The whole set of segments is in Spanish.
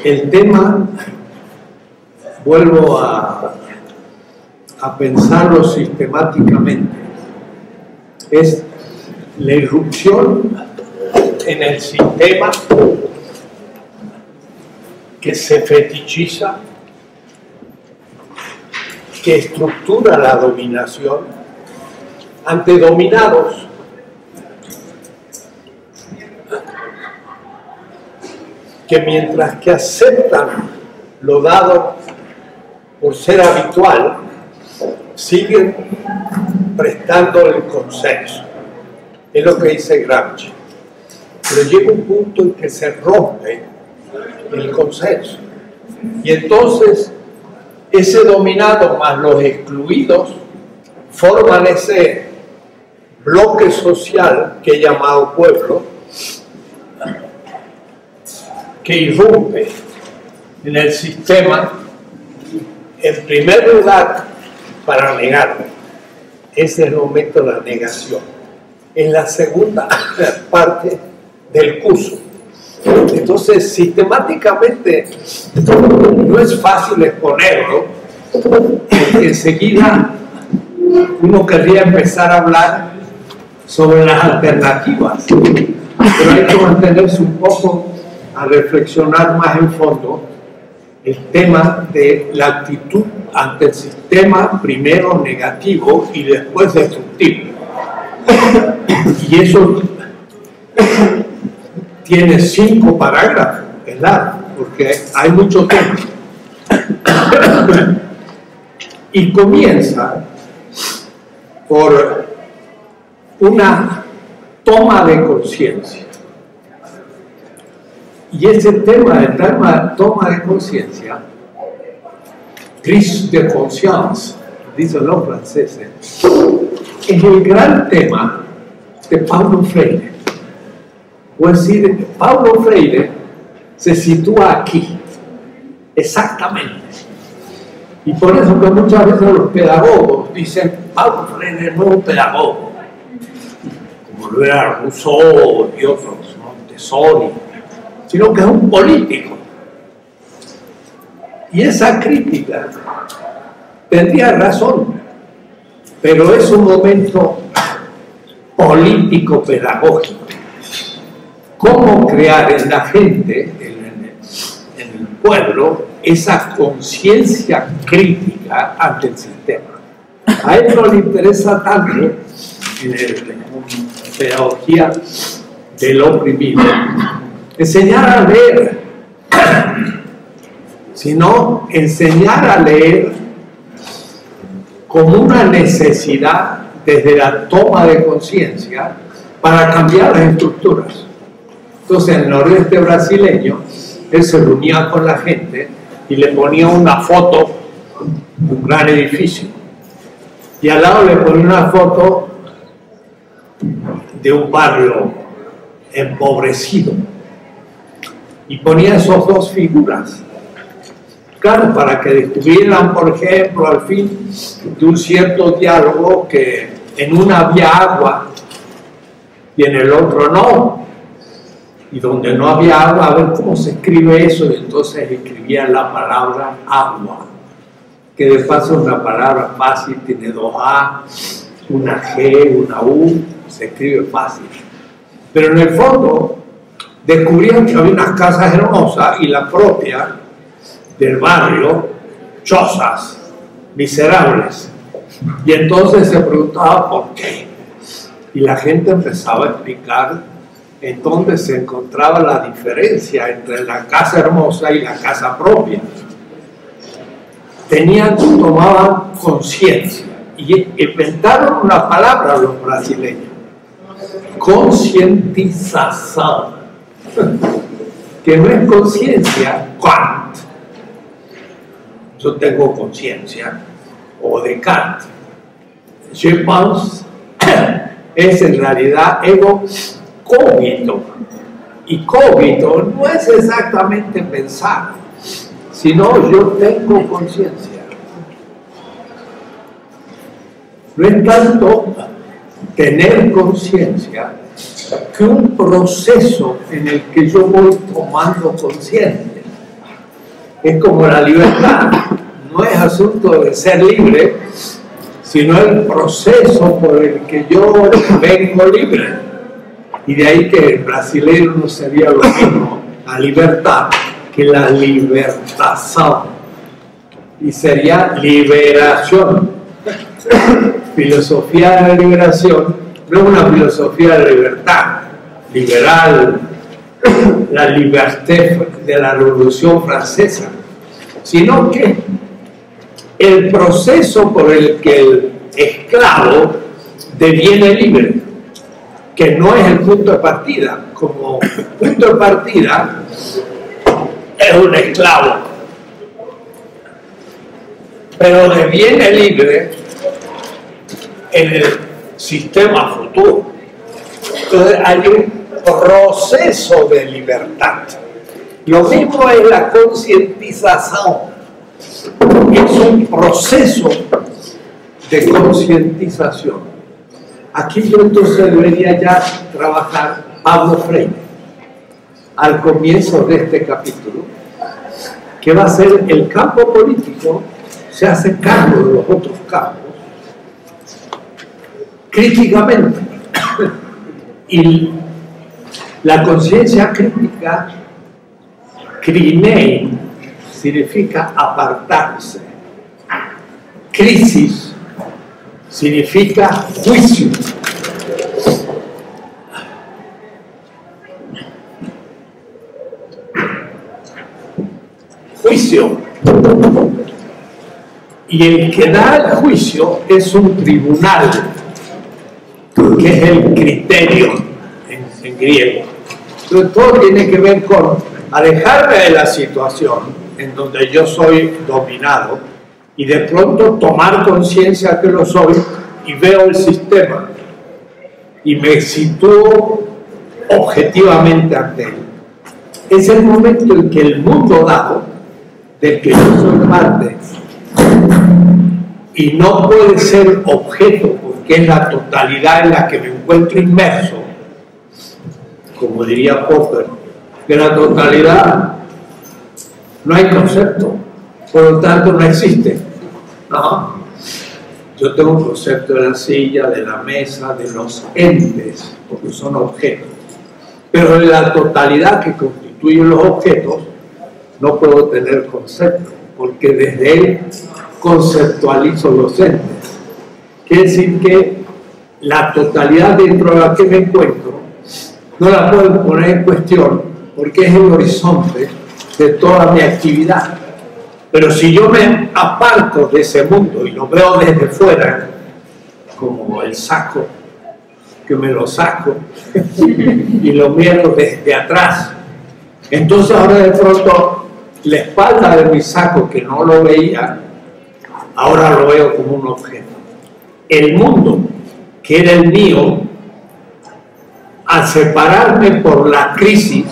El tema, vuelvo a pensarlo sistemáticamente, es la irrupción en el sistema que se fetichiza, que estructura la dominación ante dominados que mientras que aceptan lo dado por ser habitual, siguen prestando el consenso. Es lo que dice Gramsci. Pero llega un punto en que se rompe el consenso. Y entonces ese dominado más los excluidos forman ese bloque social que he llamado pueblo, que irrumpe en el sistema, en primer lugar, para negarlo. Ese es el momento de la negación. En la segunda parte del curso. Entonces, sistemáticamente, no es fácil exponerlo, porque enseguida uno querría empezar a hablar sobre las alternativas, pero hay que mantenerse un poco a reflexionar más en fondo el tema de la actitud ante el sistema, primero negativo y después destructivo. Y eso tiene 5 parágrafos, es largo, porque hay mucho tema. Y comienza por una toma de conciencia. Y ese tema de toma de conciencia, prise de conscience, dicen los franceses, es el gran tema de Paulo Freire. Es decir, Paulo Freire se sitúa aquí, exactamente. Y por eso que muchas veces los pedagogos dicen, Paulo Freire no es un pedagogo, como lo era Rousseau y otros, Montessori, sino que es un político. Y esa crítica tendría razón, pero es un momento político-pedagógico. ¿Cómo crear en la gente, en el pueblo, esa conciencia crítica ante el sistema? A él no le interesa tanto en la pedagogía del oprimido enseñar a leer, sino enseñar a leer como una necesidad desde la toma de conciencia para cambiar las estructuras. Entonces, en el nordeste brasileño, él se reunía con la gente y le ponía una foto de un gran edificio. Y al lado le ponía una foto de un barrio empobrecido. Y ponía esas 2 figuras. Claro, para que descubrieran, por ejemplo, al fin de un cierto diálogo que en una había agua y en el otro no. Y donde no había agua, a ver cómo se escribe eso, y entonces escribía la palabra agua, que de paso es una palabra fácil, tiene 2 A, una G, una U, se escribe fácil. Pero en el fondo descubrían que había unas casas hermosas y la propia del barrio, chozas, miserables. Y entonces se preguntaba por qué. Y la gente empezaba a explicar en dónde se encontraba la diferencia entre la casa hermosa y la casa propia. Tomaban conciencia y inventaron una palabra los brasileños: concientización, que no es conciencia, Kant. Yo tengo conciencia, o Descartes. Je pense es en realidad ego cogito. Y cogito no es exactamente pensar, sino yo tengo conciencia. No es tanto tener conciencia que un proceso en el que yo voy tomando conciencia. Es como la libertad, no es asunto de ser libre, sino el proceso por el que yo vengo libre. Y de ahí que el brasileño no sería lo mismo la libertad que la libertación. Y sería liberación. Filosofía de la liberación no es una filosofía de libertad liberal, la liberté de la Revolución Francesa, sino que el proceso por el que el esclavo deviene libre, que no es el punto de partida. Como punto de partida es un esclavo, pero deviene libre en el sistema futuro. Entonces hay un proceso de libertad. Lo mismo es la concientización. Es un proceso de concientización. Aquí yo entonces debería ya trabajar Pablo Freire al comienzo de este capítulo, que va a ser el campo político, se hace cargo de los otros campos críticamente. Y la conciencia crítica, krinein, significa apartarse. Crisis significa juicio. Juicio. Y el que da el juicio es un tribunal, que es el criterio en griego. Entonces, todo tiene que ver con alejarme de la situación en donde yo soy dominado y de pronto tomar conciencia que lo soy y veo el sistema y me sitúo objetivamente ante él. Es el momento en que el mundo dado, del que yo soy parte, y no puede ser objeto porque es la totalidad en la que me encuentro inmerso, como diría Popper, de la totalidad no hay concepto, por lo tanto no existe. No, yo tengo un concepto de la silla, de la mesa, de los entes, porque son objetos, pero de la totalidad que constituyen los objetos no puedo tener concepto, porque desde él conceptualizo los entes. Quiere decir que la totalidad dentro de la que me encuentro no la puedo poner en cuestión porque es el horizonte de toda mi actividad. Pero si yo me aparto de ese mundo y lo veo desde fuera, como el saco, que me lo saco y lo miro desde atrás, entonces ahora de pronto la espalda de mi saco, que no lo veía, ahora lo veo como un objeto. El mundo, que era el mío, al separarme por la crisis,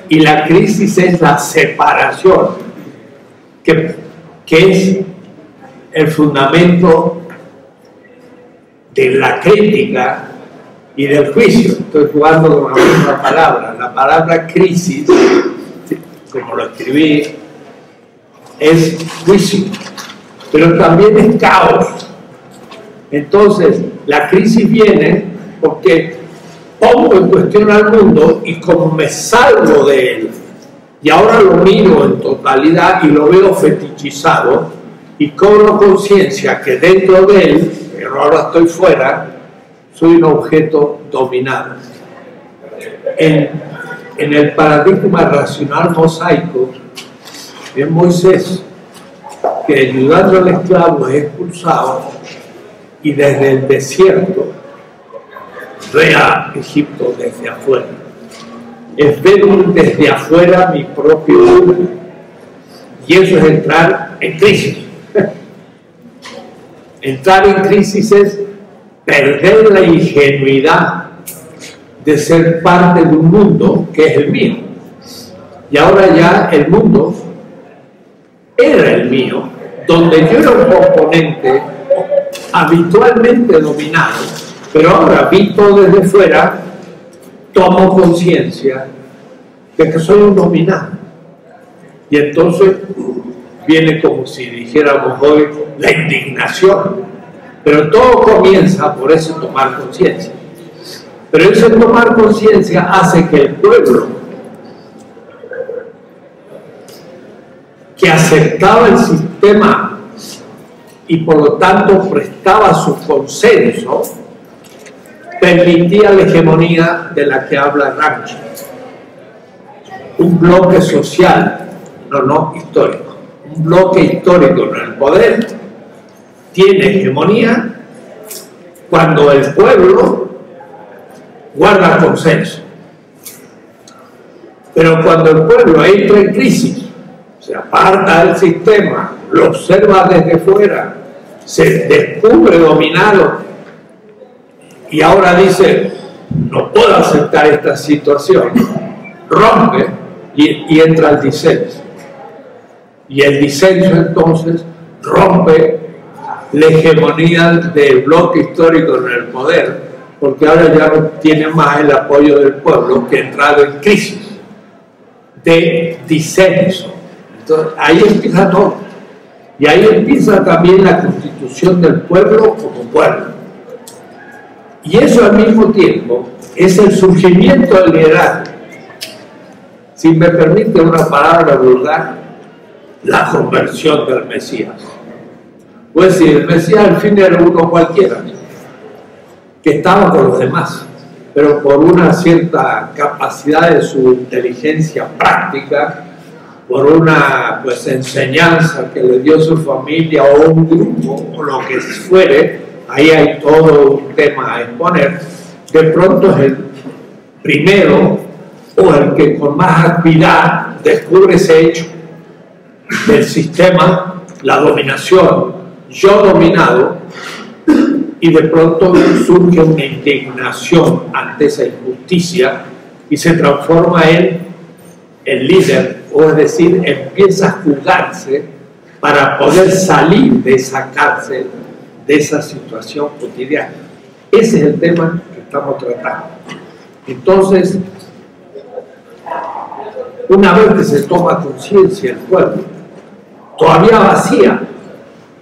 y la crisis es la separación, que es el fundamento de la crítica y del juicio. Estoy jugando con la misma palabra. La palabra crisis, como lo escribí, es juicio, pero también es caos. Entonces, la crisis viene porque pongo en cuestión al mundo y como me salgo de él, y ahora lo miro en totalidad y lo veo fetichizado, y cobro conciencia que dentro de él, pero ahora estoy fuera, soy un objeto dominado. En el paradigma racional mosaico, es Moisés que ayudando al esclavo es expulsado y desde el desierto ve a Egipto desde afuera. Es ver desde afuera mi propio mundo. Y eso es entrar en crisis. Entrar en crisis es perder la ingenuidad de ser parte de un mundo que es el mío. Y ahora ya el mundo era el mío, donde yo era un componente habitualmente dominado, pero ahora visto desde fuera, tomo conciencia de que soy un dominado. Y entonces viene, como si dijéramos hoy, la indignación. Pero todo comienza por ese tomar conciencia. Pero ese tomar conciencia hace que el pueblo, que aceptaba el sistema y por lo tanto prestaba su consenso, permitía la hegemonía de la que habla Gramsci. Un bloque social, no histórico. Un bloque histórico en el poder tiene hegemonía cuando el pueblo guarda consenso. Pero cuando el pueblo entra en crisis, se aparta del sistema, lo observa desde fuera, se descubre dominado y ahora dice, no puedo aceptar esta situación, rompe y entra el disenso. Y el disenso entonces rompe la hegemonía del bloque histórico en el poder, porque ahora ya no tiene más el apoyo del pueblo, que ha entrado en crisis de disenso. Entonces ahí empieza todo. Y ahí empieza también la constitución del pueblo como pueblo. Y eso al mismo tiempo es el surgimiento del liderazgo. Si me permite una palabra vulgar, la conversión del Mesías. Pues si el Mesías al fin era uno cualquiera, que estaba con los demás, pero por una cierta capacidad de su inteligencia práctica, por una enseñanza que le dio su familia o un grupo o lo que fuere, ahí hay todo un tema a exponer, de pronto es el primero o el que con más actividad descubre ese hecho del sistema, la dominación, yo dominado, y de pronto surge una indignación ante esa injusticia y se transforma en el líder, o es decir, empieza a jugarse para poder salir de esa cárcel, de esa situación cotidiana. Ese es el tema que estamos tratando. Entonces, una vez que se toma conciencia el pueblo, todavía vacía,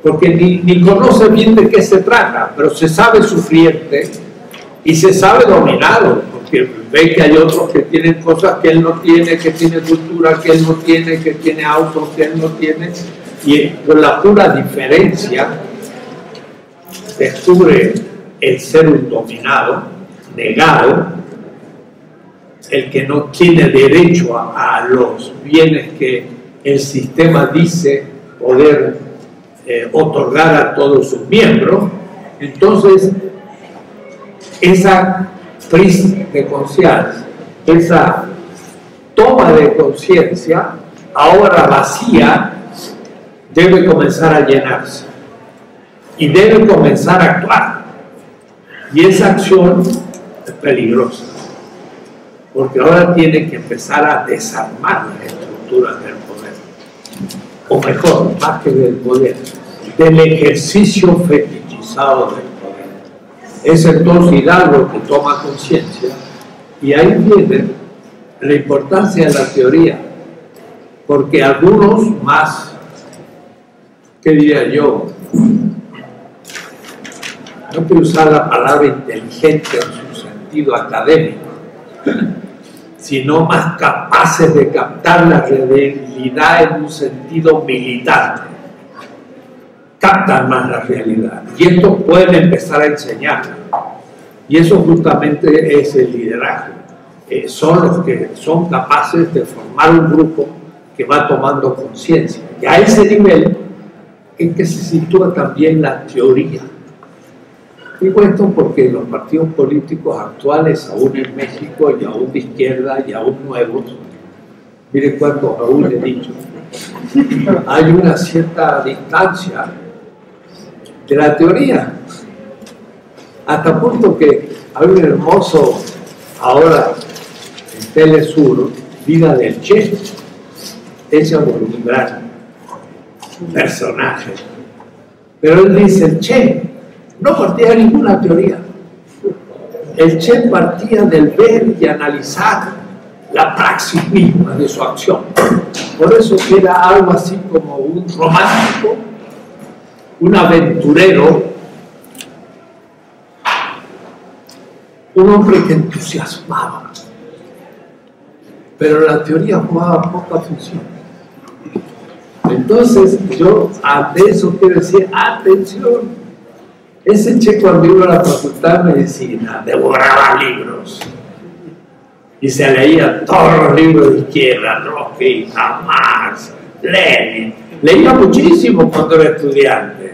porque ni conoce bien de qué se trata, pero se sabe sufriente y se sabe dominado, porque ve que hay otros que tienen cosas que él no tiene, que tiene cultura que él no tiene, que tiene autos que él no tiene, y por la pura diferencia descubre el ser un dominado, negado, el que no tiene derecho a los bienes que el sistema dice poder otorgar a todos sus miembros. Entonces esa crisis de conciencia, esa toma de conciencia ahora vacía, debe comenzar a llenarse y debe comenzar a actuar, y esa acción es peligrosa porque ahora tiene que empezar a desarmar las estructuras del poder, o mejor, más que del poder, del ejercicio fetichizado del poder. Es entonces Hidalgo que toma conciencia, y ahí viene la importancia de la teoría, porque algunos más, ¿qué diría yo? No quiero usar la palabra inteligente en su sentido académico, sino más capaces de captar la realidad en un sentido militante. Captan más la realidad. Y esto pueden empezar a enseñar. Y eso justamente es el liderazgo. Son los que son capaces de formar un grupo que va tomando conciencia. Y a ese nivel en que se sitúa también la teoría. Digo esto porque los partidos políticos actuales, aún en México, y aún de izquierda, y aún nuevos, mire cuánto aún he dicho, hay una cierta distancia de la teoría, hasta punto que hay un hermoso, ahora en Telesur, Vida del Che, hecha por un gran personaje, pero él dice: el Che no partía de ninguna teoría. El Che partía del ver y analizar la praxis misma de su acción. Por eso era algo así como un romántico, un aventurero, un hombre que entusiasmaba, pero la teoría jugaba poca función. Entonces yo de eso quiero decir, atención, ese che cuando iba a la facultad de medicina devoraba libros y se leía todos los libros de izquierda, Rosquita, Marx, Lenin, leía muchísimo cuando era estudiante,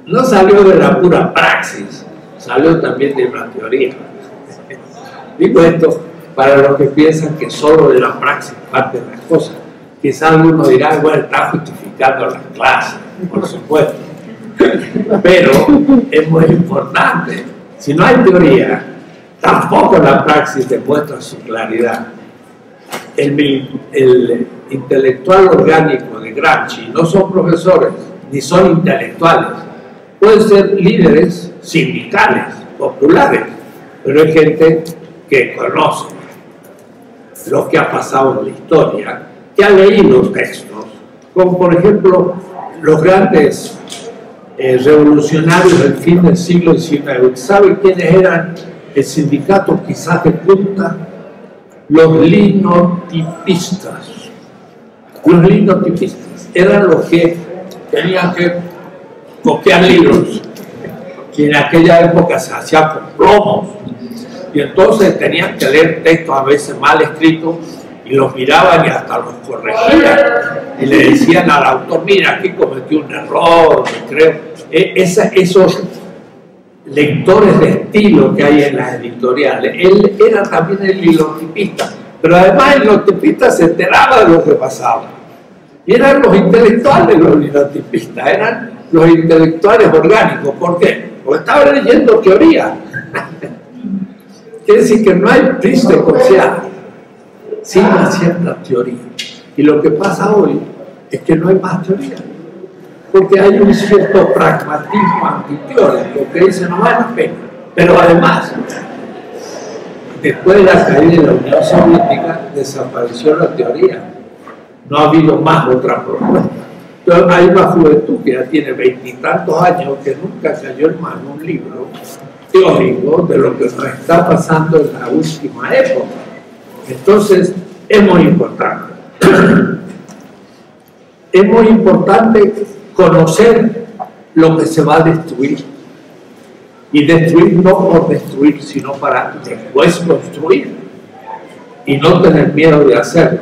no salió de la pura praxis, salió también de una teoría. Digo esto para los que piensan que solo de la praxis parten las cosas. Quizás alguno dirá, bueno, está justificando las clases, por supuesto. Pero es muy importante. Si no hay teoría, tampoco la praxis demuestra su claridad. El intelectual orgánico de Gramsci no son profesores, ni son intelectuales. Pueden ser líderes sindicales, populares, pero es gente que conoce lo que ha pasado en la historia, que ha leído textos, como por ejemplo los grandes revolucionarios del fin del siglo XIX. ¿Saben quiénes eran el sindicato quizás de punta? Los linotipistas. Los linotipistas eran los que tenían que copiar libros, que en aquella época se hacía con plomos, y entonces tenían que leer textos a veces mal escritos y los miraban y hasta los corregían y le decían al autor, mira, aquí cometió un error, creo. Esos lectores de estilo que hay en las editoriales, él era también el linotipista, pero además el linotipista se enteraba de lo que pasaba, y eran los intelectuales los linotipistas, eran los intelectuales orgánicos. ¿Por qué? Porque estaban leyendo teoría. Quiere decir que no hay triste conciencia sin una cierta teoría. Y lo que pasa hoy es que no hay más teoría, porque hay un cierto pragmatismo antiteórico que dice no vale la pena. Pero además, después de la caída de la Unión Soviética, desapareció la teoría. No ha habido más otra propuesta. Entonces hay una juventud que ya tiene 20 y tantos años que nunca cayó en mano un libro teórico de lo que nos está pasando en la última época. Entonces es muy importante. Es muy importante conocer lo que se va a destruir, y destruir no por destruir, sino para después construir, y no tener miedo de hacerlo.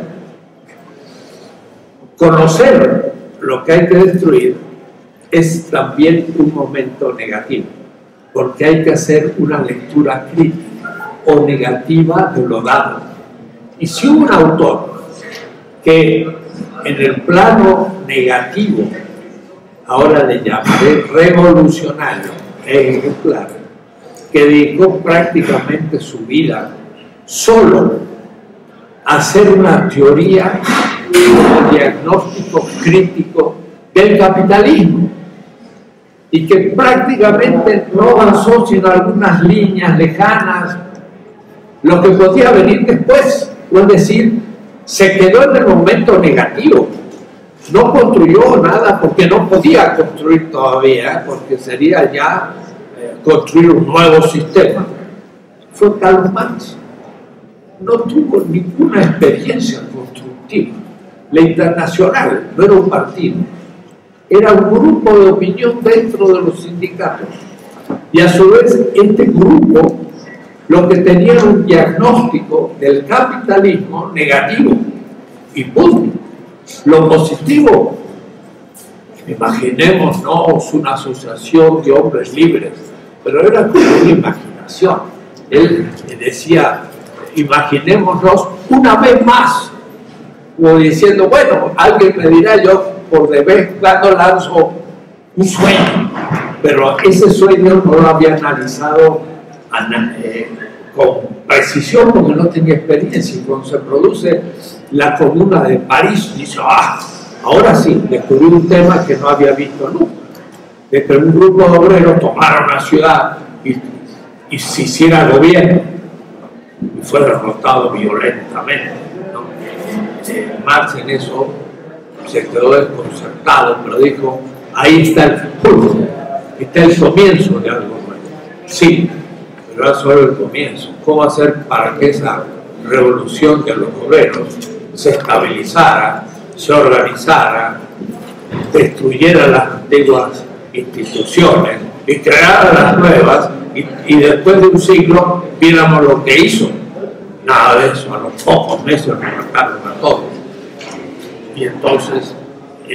Conocer lo que hay que destruir es también un momento negativo, porque hay que hacer una lectura crítica o negativa de lo dado. Y si un autor que en el plano negativo, ahora le llamaré revolucionario, ejemplar, que dedicó prácticamente su vida solo a hacer una teoría, un diagnóstico crítico del capitalismo, y que prácticamente no avanzó sino algunas líneas lejanas, lo que podía venir después, es decir, se quedó en el momento negativo, no construyó nada porque no podía construir todavía, porque sería ya construir un nuevo sistema. Fue Karl Marx, no tuvo ninguna experiencia constructiva. La Internacional no era un partido, era un grupo de opinión dentro de los sindicatos, y a su vez este grupo lo que tenía era un diagnóstico del capitalismo negativo y punto. Lo positivo, imaginémonos una asociación de hombres libres, pero era como una imaginación. Él decía, imaginémonos una vez más, como diciendo, bueno, alguien me dirá, yo por de vez en cuando lanzo un sueño, pero ese sueño no lo había analizado con precisión porque no tenía experiencia. Y cuando se produce la Comuna de París, dice, ahora sí, descubrí un tema que no había visto nunca, de que un grupo de obreros tomaron la ciudad y se hiciera gobierno, y fue derrotado violentamente. Marx en eso se quedó desconcertado, pero dijo, ahí está el futuro, está el comienzo de algo nuevo. Sí, pero es solo el comienzo. ¿Cómo hacer para que esa revolución de los obreros se estabilizara, se organizara, destruyera las antiguas instituciones y creara las nuevas, y después de un siglo viéramos lo que hizo? Nada de eso, a los pocos meses nos mataron a todos. Y entonces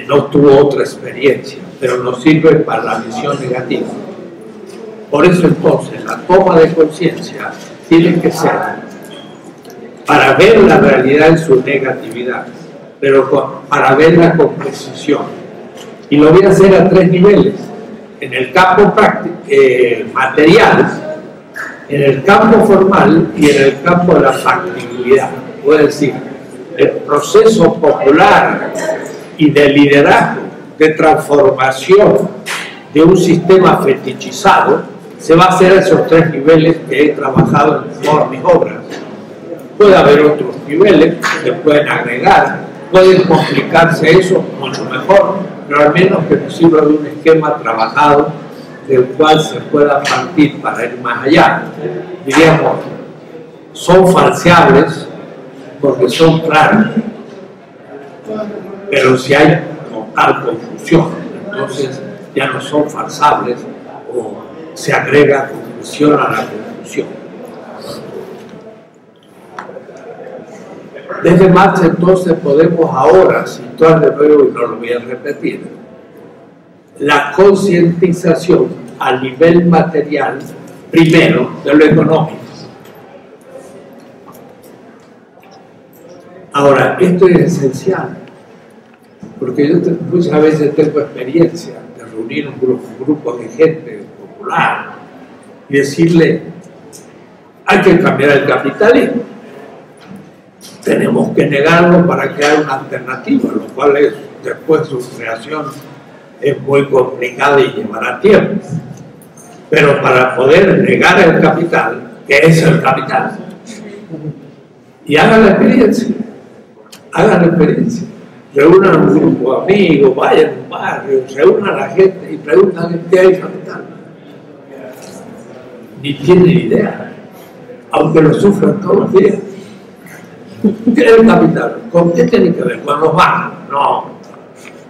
no tuvo otra experiencia, pero nos sirve para la visión negativa. Por eso entonces la toma de conciencia tiene que ser para ver la realidad en su negatividad, pero para verla con precisión. Y lo voy a hacer a 3 niveles: en el campo material, en el campo formal y en el campo de la factibilidad. Puedo decir, el proceso popular y de liderazgo, de transformación de un sistema fetichizado, se va a hacer a esos 3 niveles que he trabajado en todas mis obras. Puede haber otros niveles que pueden agregar, pueden complicarse eso mucho mejor, pero al menos que nos sirva de un esquema trabajado del cual se pueda partir para ir más allá. Diríamos, son falseables porque son claros, pero si hay total confusión, entonces ya no son falsables o se agrega confusión a la confusión. Desde Marx entonces podemos ahora situar de nuevo, y no lo voy a repetir, la concientización a nivel material, primero de lo económico. Ahora, esto es esencial, porque yo muchas veces tengo experiencia de reunir un grupo de gente popular y decirle, hay que cambiar el capitalismo, tenemos que negarlo para crear una alternativa, lo cual es, después su creación es muy complicada y llevará tiempo. Pero para poder negar el capital, que es el capital, y hagan la experiencia, reúnan un grupo de amigos, vayan a un barrio, reúnan a la gente y preguntan qué hay capital. Ni tienen idea, aunque lo sufran todos los días. ¿Qué es el capital? ¿Con qué tiene que ver? ¿Con los bancos? No.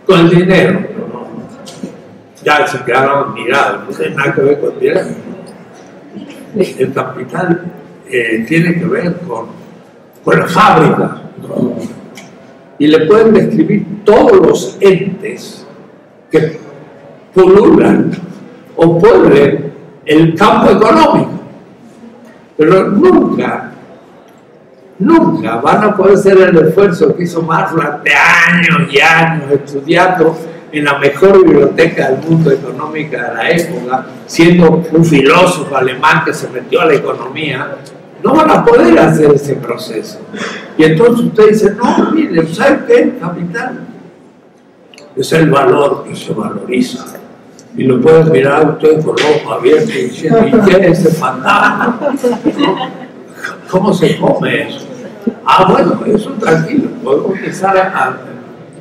¿Con el dinero? No. Ya se quedaron mirados, no tiene nada que ver con el dinero. El capital tiene que ver con la fábrica. No. Y le pueden describir todos los entes que pululan o pueblen el campo económico, pero nunca van a poder hacer el esfuerzo que hizo Marx durante años y años estudiando en la mejor biblioteca del mundo económica de la época, siendo un filósofo alemán que se metió a la economía. No van a poder hacer ese proceso. Y entonces usted dice, no, mire, ¿sabe qué? El capital es el valor que se valoriza. Y lo pueden mirar ustedes con los ojos abiertos y diciendo, ¿y qué es ese fantasma? ¿Cómo se come eso? Ah, bueno, eso tranquilo, podemos empezar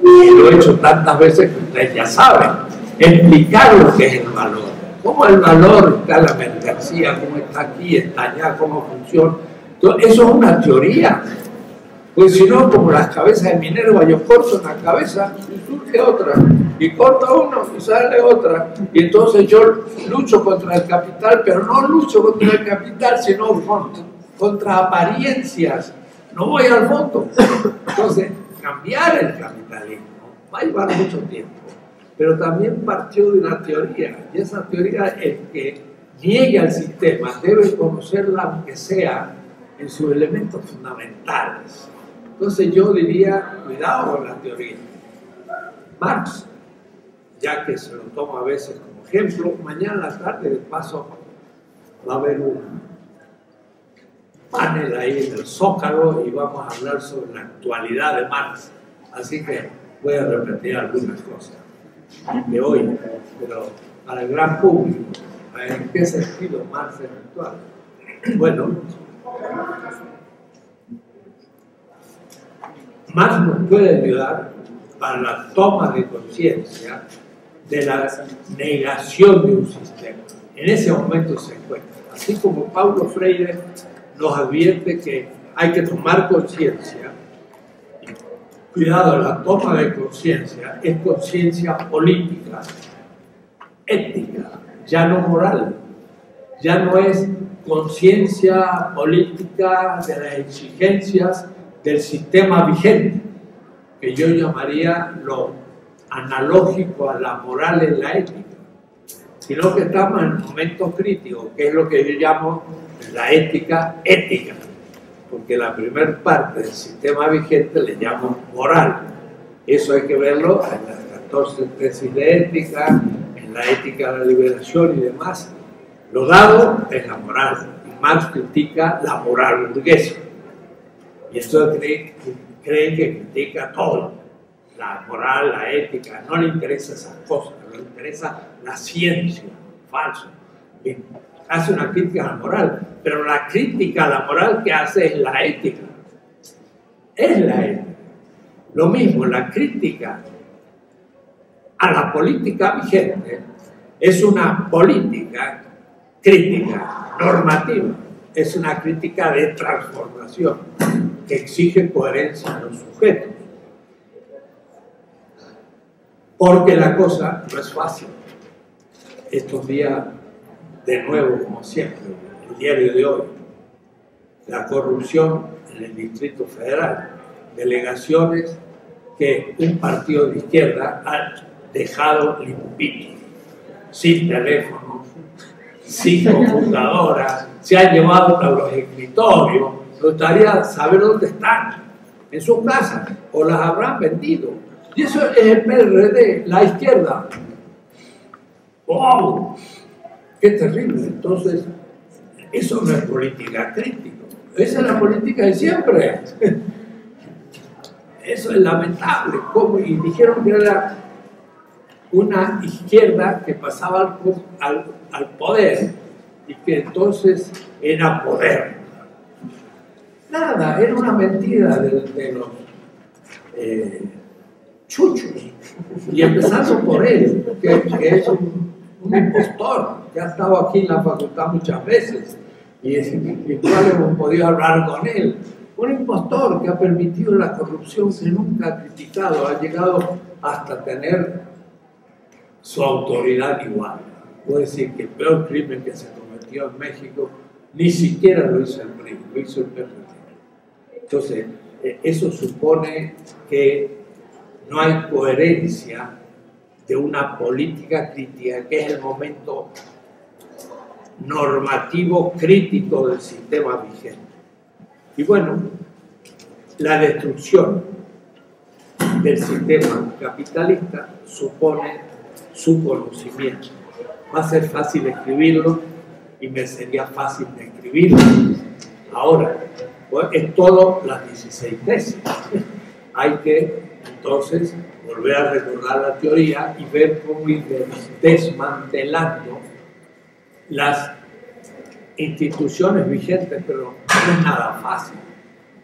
y lo he hecho tantas veces que ustedes ya saben, explicar lo que es el valor. Cómo el valor está en la mercancía, cómo está aquí, está allá, cómo funciona. Entonces, eso es una teoría. Pues si no, como las cabezas de Minerva, yo corto una cabeza y surge otra, y corto uno y sale otra. Y entonces yo lucho contra el capital, pero no lucho contra el capital, sino contra apariencias. No voy al fondo. Entonces, cambiar el capitalismo va a llevar mucho tiempo. Pero también partió de una teoría, y esa teoría, el que niegue al sistema debe conocerla aunque sea en sus elementos fundamentales. Entonces yo diría, cuidado con la teoría. Marx, ya que se lo tomo a veces como ejemplo, mañana a la tarde de paso va a haber un panel ahí en el Zócalo y vamos a hablar sobre la actualidad de Marx. Así que voy a repetir algunas cosas de hoy, pero para el gran público, ¿en qué sentido Marx es actual? Bueno, Marx nos puede ayudar para la toma de conciencia de la negación de un sistema. En ese momento se encuentra. Así como Paulo Freire nos advierte que hay que tomar conciencia, cuidado, la toma de conciencia es conciencia política, ética, ya no moral, ya no es conciencia política de las exigencias del sistema vigente, que yo llamaría lo analógico a la moral en la ética, sino que estamos en momentos críticos, que es lo que yo llamo la ética ética, porque la primera parte del sistema vigente le llamo moral. Eso hay que verlo en las 14 tesis de ética, en la ética de la liberación y demás. Lo dado es la moral, y Marx critica la moral burguesa. Y eso creen que critica todo, la moral, la ética, no le interesa esas cosas, le interesa la ciencia, falso. Bien, hace una crítica a la moral, pero la crítica a la moral que hace es la ética. Es la ética. Lo mismo, la crítica a la política vigente es una política crítica, normativa, es una crítica de transformación que exige coherencia en los sujetos. Porque la cosa no es fácil. Estos días, de nuevo, como siempre, el diario de hoy, la corrupción en el Distrito Federal, delegaciones que un partido de izquierda ha dejado limpito, sin teléfono, sin computadoras, se han llevado a los escritorios. Me gustaría saber dónde están, en sus casas, o las habrán vendido. Y eso es el PRD, la izquierda. ¡Wow! ¡Qué terrible! Entonces, eso no es política crítica. Esa es la política de siempre. Eso es lamentable. Y dijeron que era una izquierda que pasaba al poder y que entonces era poder. Nada, era una mentira de los chuchos. Y empezando por él, que es un impostor, que ha estado aquí en la facultad muchas veces y cual hemos podido hablar con él. Un impostor que ha permitido la corrupción que nunca ha criticado, ha llegado hasta tener su autoridad igual. Puedo decir que el peor crimen que se cometió en México ni siquiera lo hizo el PRI, lo hizo el PRD. Entonces, eso supone que no hay coherencia de una política crítica, que es el momento normativo crítico del sistema vigente. Y bueno, la destrucción del sistema capitalista supone su conocimiento. Va a ser fácil escribirlo y me sería fácil de escribirlo. Ahora, pues, es todo las 16 tesis. Hay que entonces volver a recordar la teoría y ver cómo ir desmantelando las instituciones vigentes, pero no es nada fácil,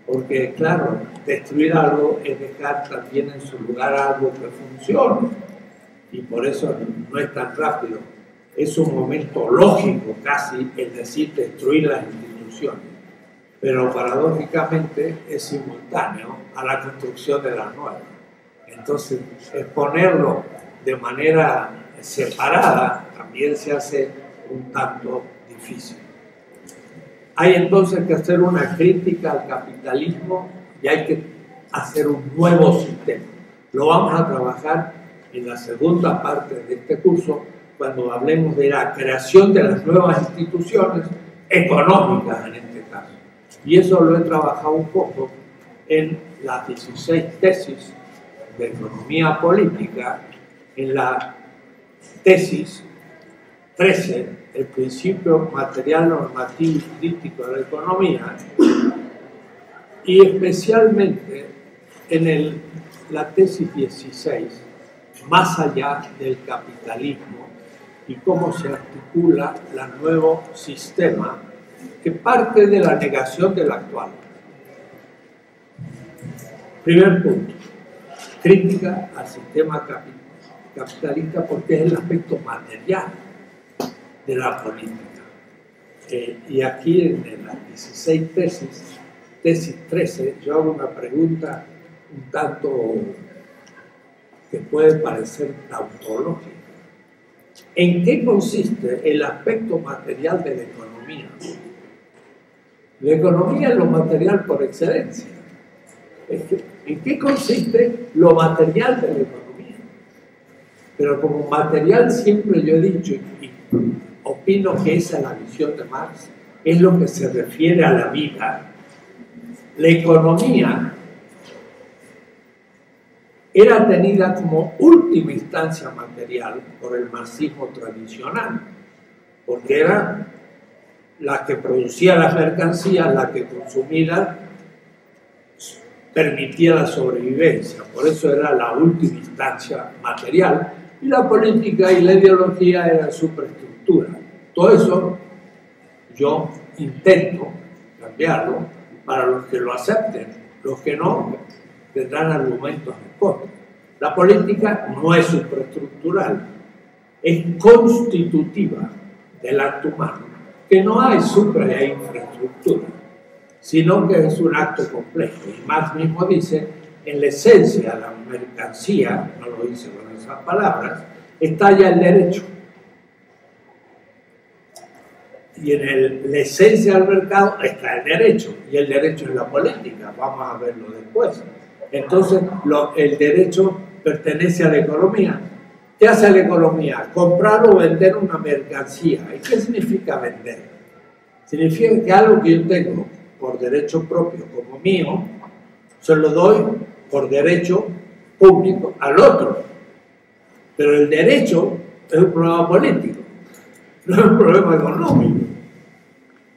porque claro, destruir algo es dejar también en su lugar algo que funcione, y por eso no es tan rápido. Es un momento lógico casi el decir destruir las instituciones, pero paradójicamente es simultáneo a la construcción de las nuevas. Entonces, exponerlo de manera separada también se hace un tanto difícil. Hay entonces que hacer una crítica al capitalismo y hay que hacer un nuevo sistema. Lo vamos a trabajar en la segunda parte de este curso, cuando hablemos de la creación de las nuevas instituciones económicas en este caso. Y eso lo he trabajado un poco en las 16 tesis de economía política, en la tesis 13, el principio material, normativo y crítico de la economía, y especialmente en la tesis 16, más allá del capitalismo y cómo se articula el nuevo sistema que parte de la negación del actual. Primer punto, crítica al sistema capitalista porque es el aspecto material de la política. Y aquí en las 16 tesis 13, yo hago una pregunta un tanto que puede parecer tautológica. ¿En qué consiste el aspecto material de la economía? La economía es lo material por excelencia. ¿En qué consiste lo material de la economía? Pero como material siempre yo he dicho, y opino que esa es la visión de Marx, es lo que se refiere a la vida. La economía era tenida como última instancia material por el marxismo tradicional, porque era la que producía las mercancías, la que consumida permitía la sobrevivencia, por eso era la última instancia material, y la política y la ideología eran superestructura. Todo eso yo intento cambiarlo para los que lo acepten, los que no tendrán argumentos en contra. La política no es superestructural, es constitutiva del acto humano, que no hay supra y hay infraestructura, sino que es un acto complejo. Y Marx mismo dice, en la esencia de la mercancía, no lo dice con esas palabras, está ya el derecho. Y en la esencia del mercado está el derecho, y el derecho es la política, vamos a verlo después. Entonces, el derecho pertenece a la economía. ¿Qué hace la economía? Comprar o vender una mercancía. ¿Y qué significa vender? Significa que algo que yo tengo por derecho propio como mío, se lo doy por derecho público al otro. Pero el derecho es un problema político, no es un problema económico.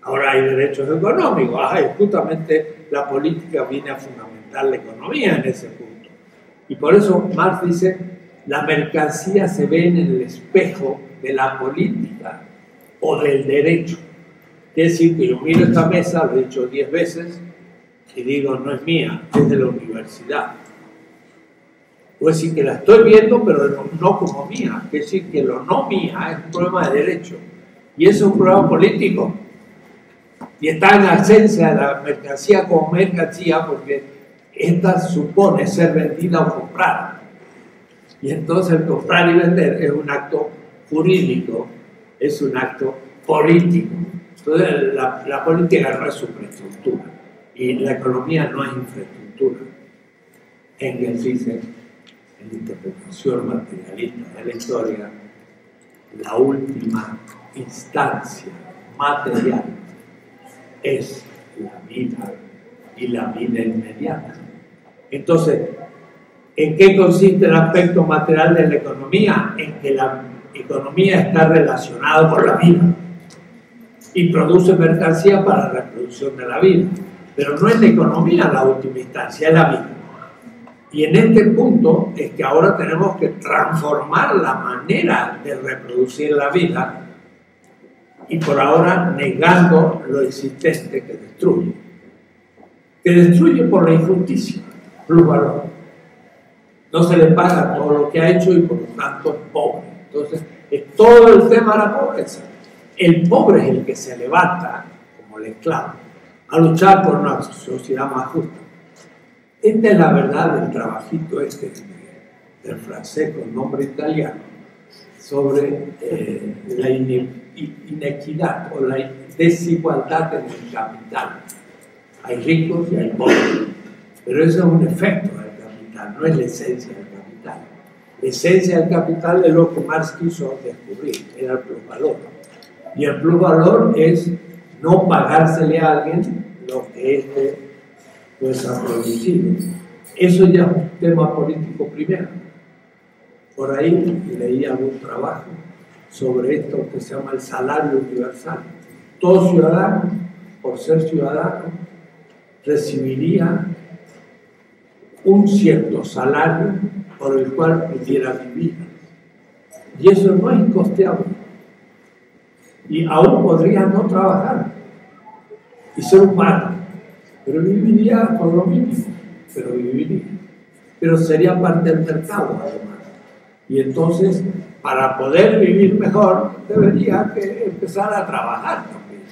Ahora hay derechos económicos, justamente la política viene a fundamentar la economía en ese punto. Y por eso Marx dice, la mercancía se ve en el espejo de la política o del derecho. Quiere decir que yo miro esta mesa, lo he dicho 10 veces, y digo, no es mía, es de la universidad. Puede decir que la estoy viendo, pero no como mía. Quiere decir que lo no mía es un problema de derecho. Y eso es un problema político. Y está en la esencia de la mercancía como mercancía, porque esta supone ser vendida o comprada. Y entonces el comprar y vender es un acto jurídico, es un acto político. Entonces la política no es superestructura y la economía no es infraestructura. Engels dice, en la interpretación materialista de la historia, la última instancia material es la vida y la vida inmediata. Entonces, ¿en qué consiste el aspecto material de la economía? En que la economía está relacionada con la vida y produce mercancía para la reproducción de la vida. Pero no es la economía la última instancia, es la vida. Y en este punto es que ahora tenemos que transformar la manera de reproducir la vida y por ahora negando lo existente que destruye. Que destruye por la injusticia, plusvalor. No se le paga todo lo que ha hecho y por lo tanto es pobre. Entonces, es todo el tema de la pobreza. El pobre es el que se levanta, como el esclavo, a luchar por una sociedad más justa. Esta es la verdad del trabajito del francés con nombre italiano sobre la inequidad o la desigualdad en el capital. Hay ricos y hay pobres, pero eso es un efecto del capital, no es la esencia del capital. La esencia del capital es lo que Marx quiso descubrir, era el plusvalor. Y el plusvalor es no pagársele a alguien lo que éste pues ha producido. Eso ya es un tema político primero. Por ahí leí algún trabajo sobre esto que se llama el salario universal. Todo ciudadano, por ser ciudadano, recibiría un cierto salario por el cual pudiera vivir. Y eso no es incosteable. Y aún podría no trabajar y ser humano, pero viviría por lo mínimo. pero viviría. Pero sería parte del mercado, además. Y entonces, para poder vivir mejor, debería que empezar a trabajar también.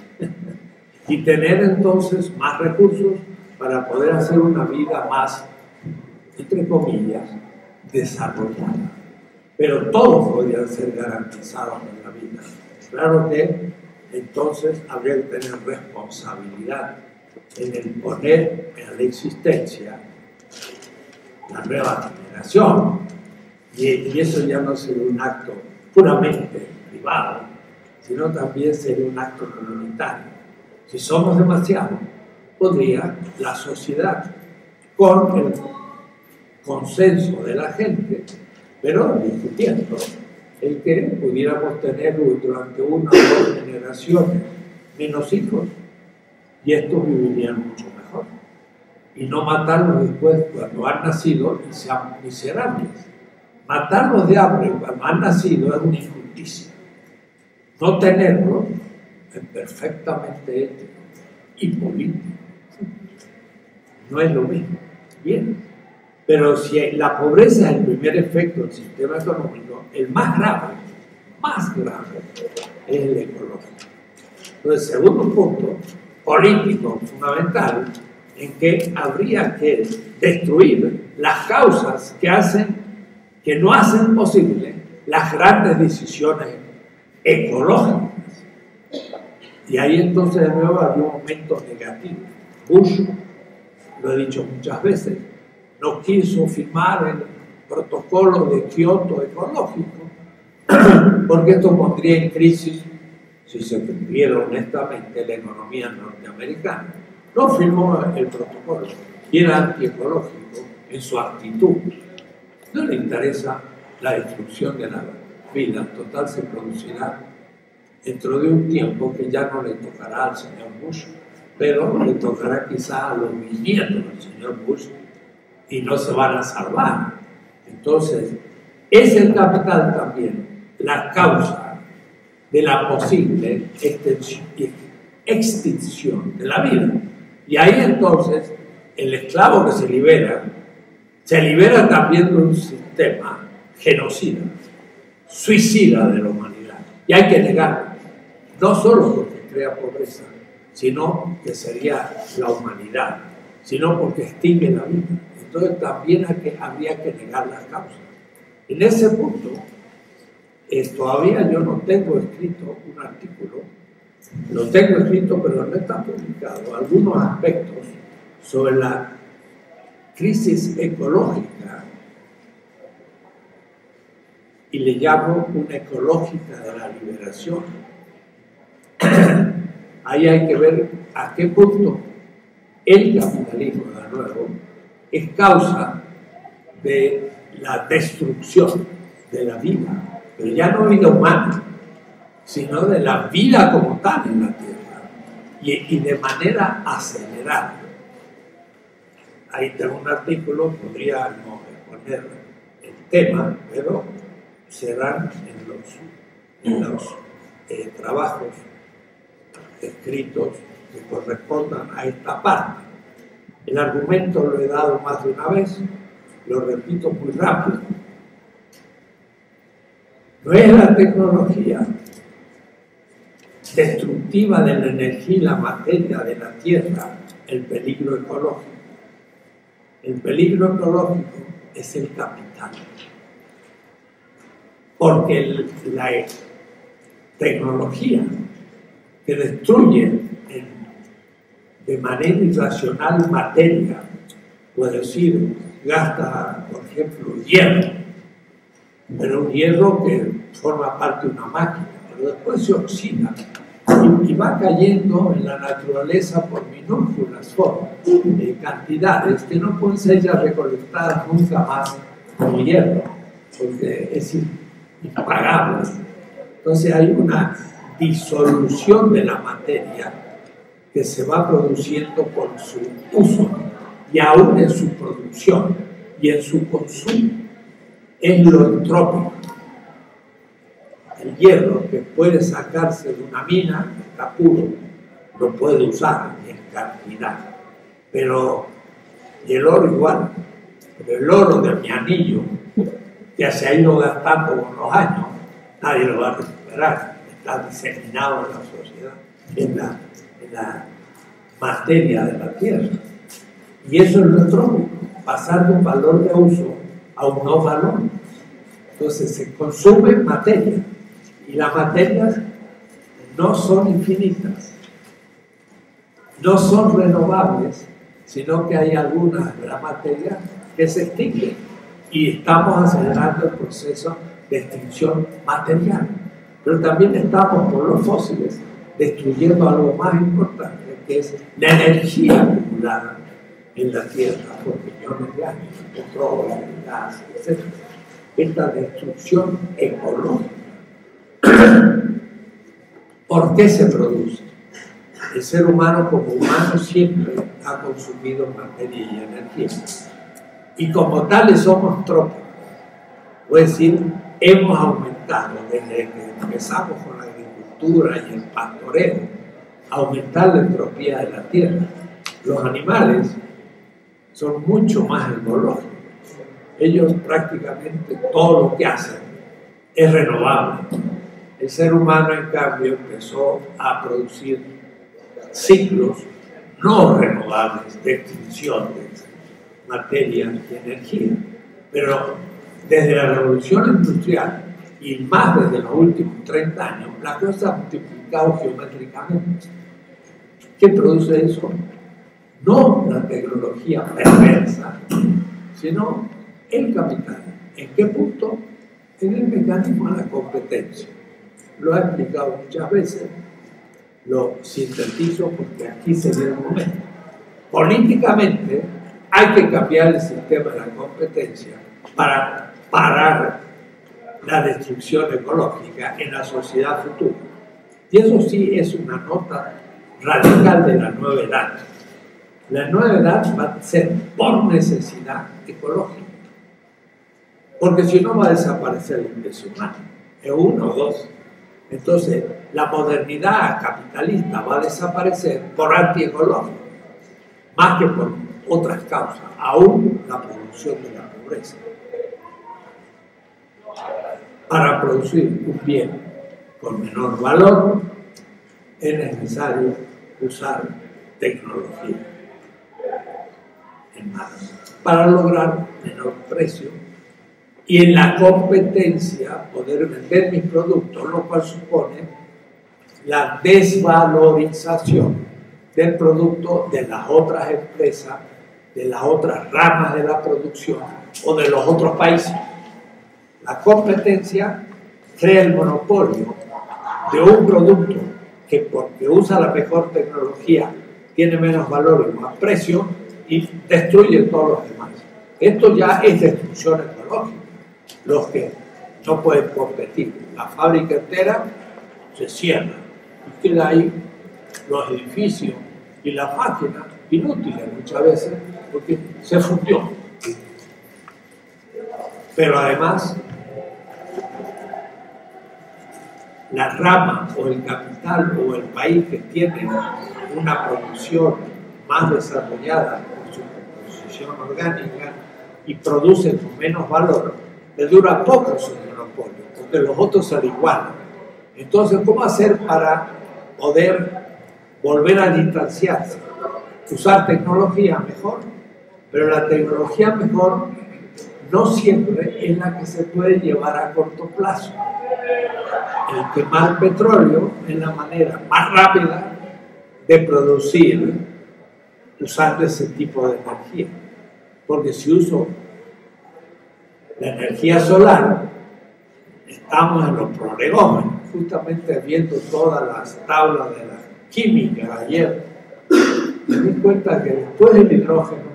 Y tener entonces más recursos para poder hacer una vida más, entre comillas, desarrollada. Pero todos podrían ser garantizados en la vida. Claro que entonces habría que tener responsabilidad en el poner en la existencia la nueva generación. Y eso ya no sería un acto puramente privado, sino también sería un acto comunitario. Si somos demasiados, podría la sociedad, con el consenso de la gente, pero discutiendo, el que pudiéramos tener durante una o dos generaciones menos hijos, y estos vivirían mucho mejor. Y no matarlos después cuando han nacido y sean miserables. Matarlos de hambre cuando han nacido es una injusticia. No tenerlos es perfectamente ético y político. No es lo mismo. Bien. Pero si la pobreza es el primer efecto del sistema económico, el más grave es el ecológico. Entonces, segundo punto, político fundamental, en que habría que destruir las causas que no hacen posible las grandes decisiones ecológicas. Y ahí entonces de nuevo había un momento negativo. Bush, lo he dicho muchas veces, no quiso firmar el protocolo de Kioto ecológico, porque esto pondría en crisis, si se viera honestamente, la economía norteamericana. No firmó el protocolo y era antiecológico en su actitud. No le interesa la destrucción de la vida, total se producirá dentro de un tiempo que ya no le tocará al señor Bush, pero le tocará quizá a los bisnietos del señor Bush y no se van a salvar. Entonces, es el capital también la causa de la posible extinción de la vida. Y ahí entonces el esclavo que se libera también de un sistema genocida, suicida de la humanidad. Y hay que negarlo, no solo porque crea pobreza, sino que sería la humanidad, sino porque extingue la vida. Entonces también habría que negar las causas. En ese punto, todavía yo no tengo escrito un artículo, lo tengo escrito pero no está publicado, algunos aspectos sobre la crisis ecológica, y le llamo una ecológica de la liberación. Ahí hay que ver a qué punto el capitalismo, de nuevo, es causa de la destrucción de la vida, pero ya no vida humana, sino de la vida como tal en la Tierra, y de manera acelerada. Ahí tengo un artículo, podríamos exponer el tema, pero serán en los trabajos escritos que correspondan a esta parte. El argumento lo he dado más de una vez, lo repito muy rápido. No es la tecnología destructiva de la energía y la materia de la Tierra el peligro ecológico. El peligro ecológico es el capital. Porque la tecnología que destruye de manera irracional materia, puede decir, gasta, por ejemplo, hierro, pero un hierro que forma parte de una máquina, pero después se oxida y va cayendo en la naturaleza por minúsculas formas, cantidades que no pueden ser ya recolectadas nunca más como hierro, porque es impagable. Entonces hay una disolución de la materia que se va produciendo por su uso y aún en su producción y en su consumo. Es lo entrópico. El hierro que puede sacarse de una mina está puro, lo puede usar en cantidad, pero Y el oro igual. Pero el oro de mi anillo, ya se ha ido gastando con los años, nadie lo va a recuperar. Está diseminado en la sociedad, en la materia de la tierra. Y eso es lo trópico, pasar de un valor de uso a un no valor. Entonces se consume materia, y las materias no son infinitas, no son renovables, sino que hay algunas de la materia que se extinguen, y estamos acelerando el proceso de extinción material. Pero también estamos, por los fósiles, destruyendo algo más importante, que es la energía acumulada en la Tierra por millones de años, el petróleo, el gas, etc. Esta destrucción ecológica. ¿Por qué se produce? El ser humano como humano siempre ha consumido materia y energía. Y como tales somos trópicos. Es decir, hemos aumentado desde que empezamos con la agricultura y el pastoreo, aumentar la entropía de la tierra. Los animales son mucho más ecológicos. Ellos prácticamente todo lo que hacen es renovable. El ser humano, en cambio, empezó a producir ciclos no renovables de extinción de materia y energía. Pero desde la revolución industrial y más desde los últimos 30 años, la cosa ha multiplicado geométricamente. ¿Qué produce eso? No la tecnología perversa, sino el capital. ¿En qué punto? En el mecanismo de la competencia. Lo he explicado muchas veces, lo sintetizo porque aquí sería el momento. Políticamente hay que cambiar el sistema de la competencia para parar la destrucción ecológica en la sociedad futura. Y eso sí es una nota radical de la nueva edad. La nueva edad va a ser por necesidad ecológica. Porque si no va a desaparecer la especie humana. Es uno o dos. Entonces, la modernidad capitalista va a desaparecer por antiecológico, más que por otras causas, aún la producción de la pobreza. Para producir un bien con menor valor, es necesario usar tecnología en masa para lograr menor precio y en la competencia poder vender mis productos, lo cual supone la desvalorización del producto de las otras empresas, de las otras ramas de la producción o de los otros países. La competencia crea el monopolio de un producto que, porque usa la mejor tecnología, tiene menos valor y más precio y destruye todos los demás. Esto ya es destrucción ecológica. Los que no pueden competir, la fábrica entera se cierra y queda ahí los edificios y las máquinas inútiles muchas veces porque se fundió. Pero además la rama o el capital o el país que tiene una producción más desarrollada por su composición orgánica y produce con menos valor, le dura poco su monopolio, porque los otros se igualan. Entonces, ¿cómo hacer para poder volver a distanciarse? Usar tecnología mejor, pero la tecnología mejor no siempre es la que se puede llevar a corto plazo. El quemar petróleo es la manera más rápida de producir usando ese tipo de energía. Porque si uso la energía solar, estamos en los prolegómenos, justamente viendo todas las tablas de la química ayer, me di cuenta que después del hidrógeno,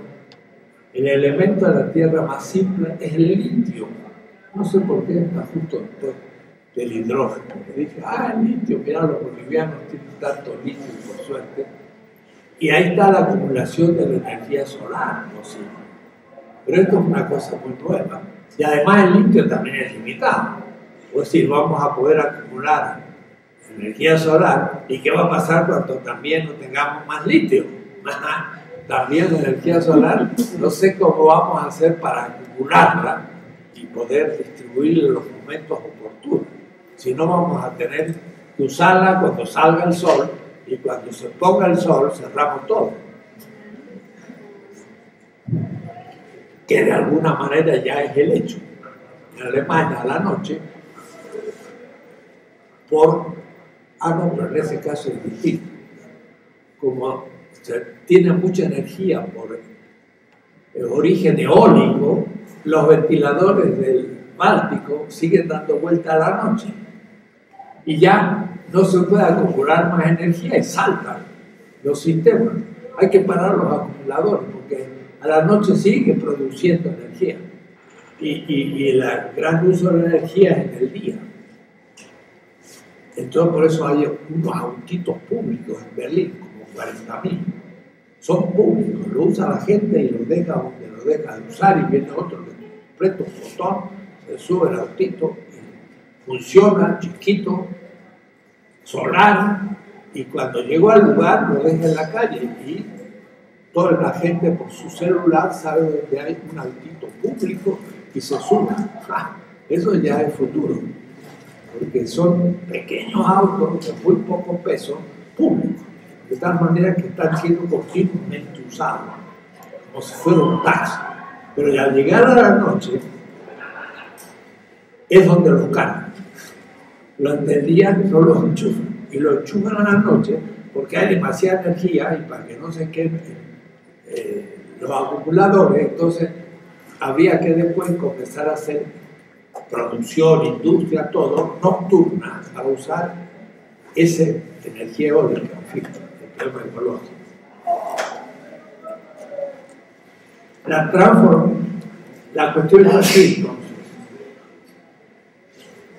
el elemento de la Tierra más simple es el litio. No sé por qué está justo después del hidrógeno. Me dije, el litio, mirá, los bolivianos tienen tanto litio, por suerte. Y ahí está la acumulación de la energía solar, ¿no? Sí. Pero esto es una cosa muy nueva. Y además el litio también es limitado. Es decir, vamos a poder acumular energía solar. ¿Y qué va a pasar cuando también no tengamos más litio? también la energía solar, no sé cómo vamos a hacer para acumularla y poder distribuirla en los momentos oportunos. Si no, vamos a tener que usarla cuando salga el sol, y cuando se ponga el sol cerramos todo. Que de alguna manera ya es el hecho. En Alemania a la noche, pero en ese caso es distinto. Como se tiene mucha energía por origen eólico, los ventiladores del Báltico siguen dando vuelta a la noche. Y ya no se puede acumular más energía y saltan los sistemas. Hay que parar los acumuladores porque a la noche sigue produciendo energía. Y el gran uso de la energía es en el día. Entonces por eso hay unos autitos públicos en Berlín, como 40.000. Son públicos, lo usa la gente y lo deja donde lo deja de usar, y viene otro que aprieta un botón, se sube el autito, funciona, chiquito, solar, y cuando llegó al lugar lo deja en la calle y toda la gente por su celular sabe dónde hay un autito público y se sube. Eso ya es futuro, porque son pequeños autos de muy poco peso públicos, de tal manera que están siendo continuamente usados, como si fuera un taxi. Pero al llegar a la noche es donde los cargan. Durante el día no los enchufan, y los enchufan a la noche porque hay demasiada energía y para que no se quemen los acumuladores. Entonces había que después comenzar a hacer producción, industria, todo nocturna para usar esa energía eólica, en fin, el problema ecológico. La cuestión es así, entonces.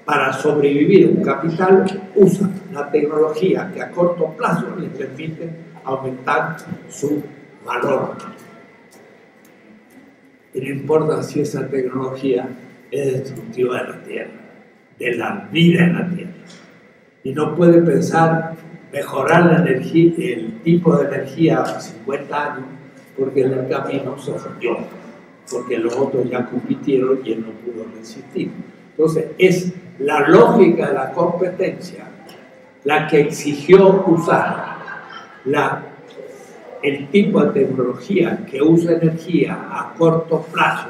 Para sobrevivir, un capital usa la tecnología que a corto plazo le permite aumentar su valor. Y no importa si esa tecnología es destructiva de la Tierra, de la vida en la Tierra. Y no puede pensar mejorar la energía, el tipo de energía a 50 años, porque en el camino se fundió, porque los otros ya compitieron y él no pudo resistir. Entonces, es la lógica de la competencia la que exigió usar el tipo de tecnología que usa energía a corto plazo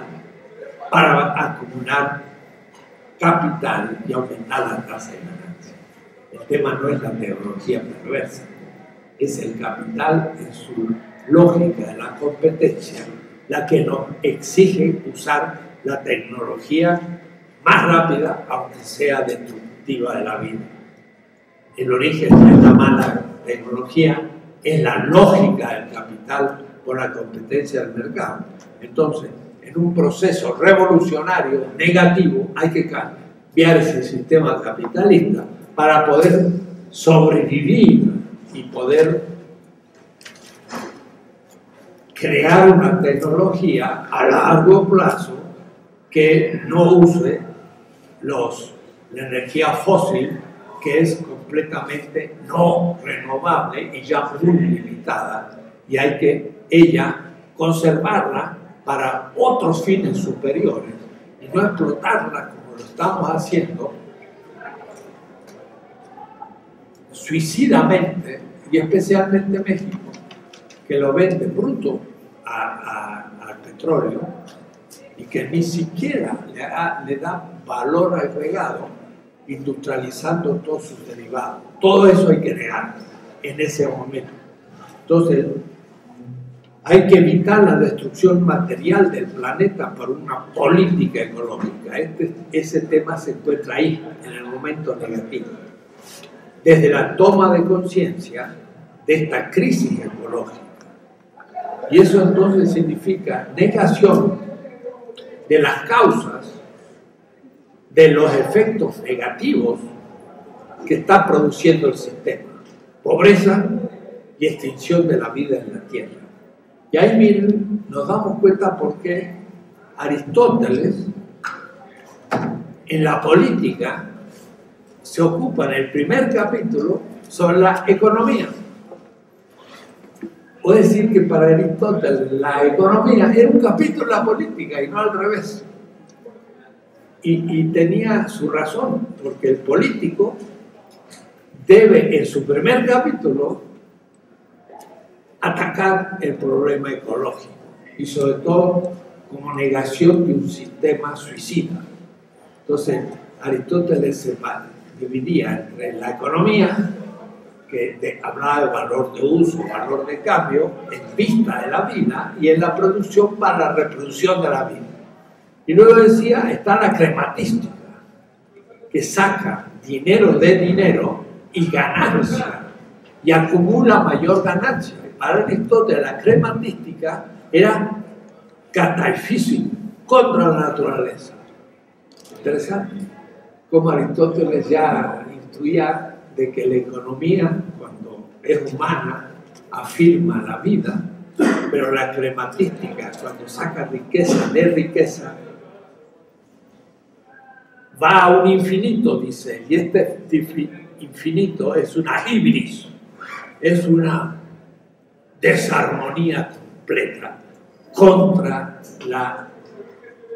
para acumular capital y aumentar la tasa de ganancia. El tema no es la tecnología perversa, es el capital en su lógica de la competencia la que nos exige usar la tecnología más rápida, aunque sea destructiva de la vida. El origen de esta mala tecnología es la lógica del capital por la competencia del mercado. Entonces, en un proceso revolucionario negativo hay que cambiar ese sistema capitalista para poder sobrevivir y poder crear una tecnología a largo plazo que no use la energía fósil, que es completamente no renovable y ya muy limitada, y hay que conservarla para otros fines superiores y no explotarla como lo estamos haciendo suicidamente, y especialmente México, que lo vende bruto al petróleo y que ni siquiera le da valor agregado, industrializando todos sus derivados. Todo eso hay que negar en ese momento. Entonces, hay que evitar la destrucción material del planeta por una política ecológica. Ese tema se encuentra ahí, en el momento negativo. Desde la toma de conciencia de esta crisis ecológica. Y eso entonces significa negación de las causas de los efectos negativos que está produciendo el sistema. Pobreza y extinción de la vida en la Tierra. Y ahí miren, nos damos cuenta por qué Aristóteles en la política se ocupa en el primer capítulo sobre la economía. puede decir que para Aristóteles la economía era un capítulo de la política y no al revés. Y tenía su razón, porque el político debe en su primer capítulo atacar el problema ecológico y sobre todo como negación de un sistema suicida. Entonces Aristóteles se dividía entre la economía, que hablaba de valor de uso, valor de cambio, en vista de la vida, y en la producción para la reproducción de la vida. Y luego decía, está la crematística, que saca dinero de dinero y ganancia, y acumula mayor ganancia. Para Aristóteles la crematística era catafísico, contra la naturaleza. Interesante, como Aristóteles ya intuía de que la economía, cuando es humana, afirma la vida, pero la crematística, cuando saca riqueza de riqueza, va a un infinito, dice, y este infinito es una hibris, es una desarmonía completa contra la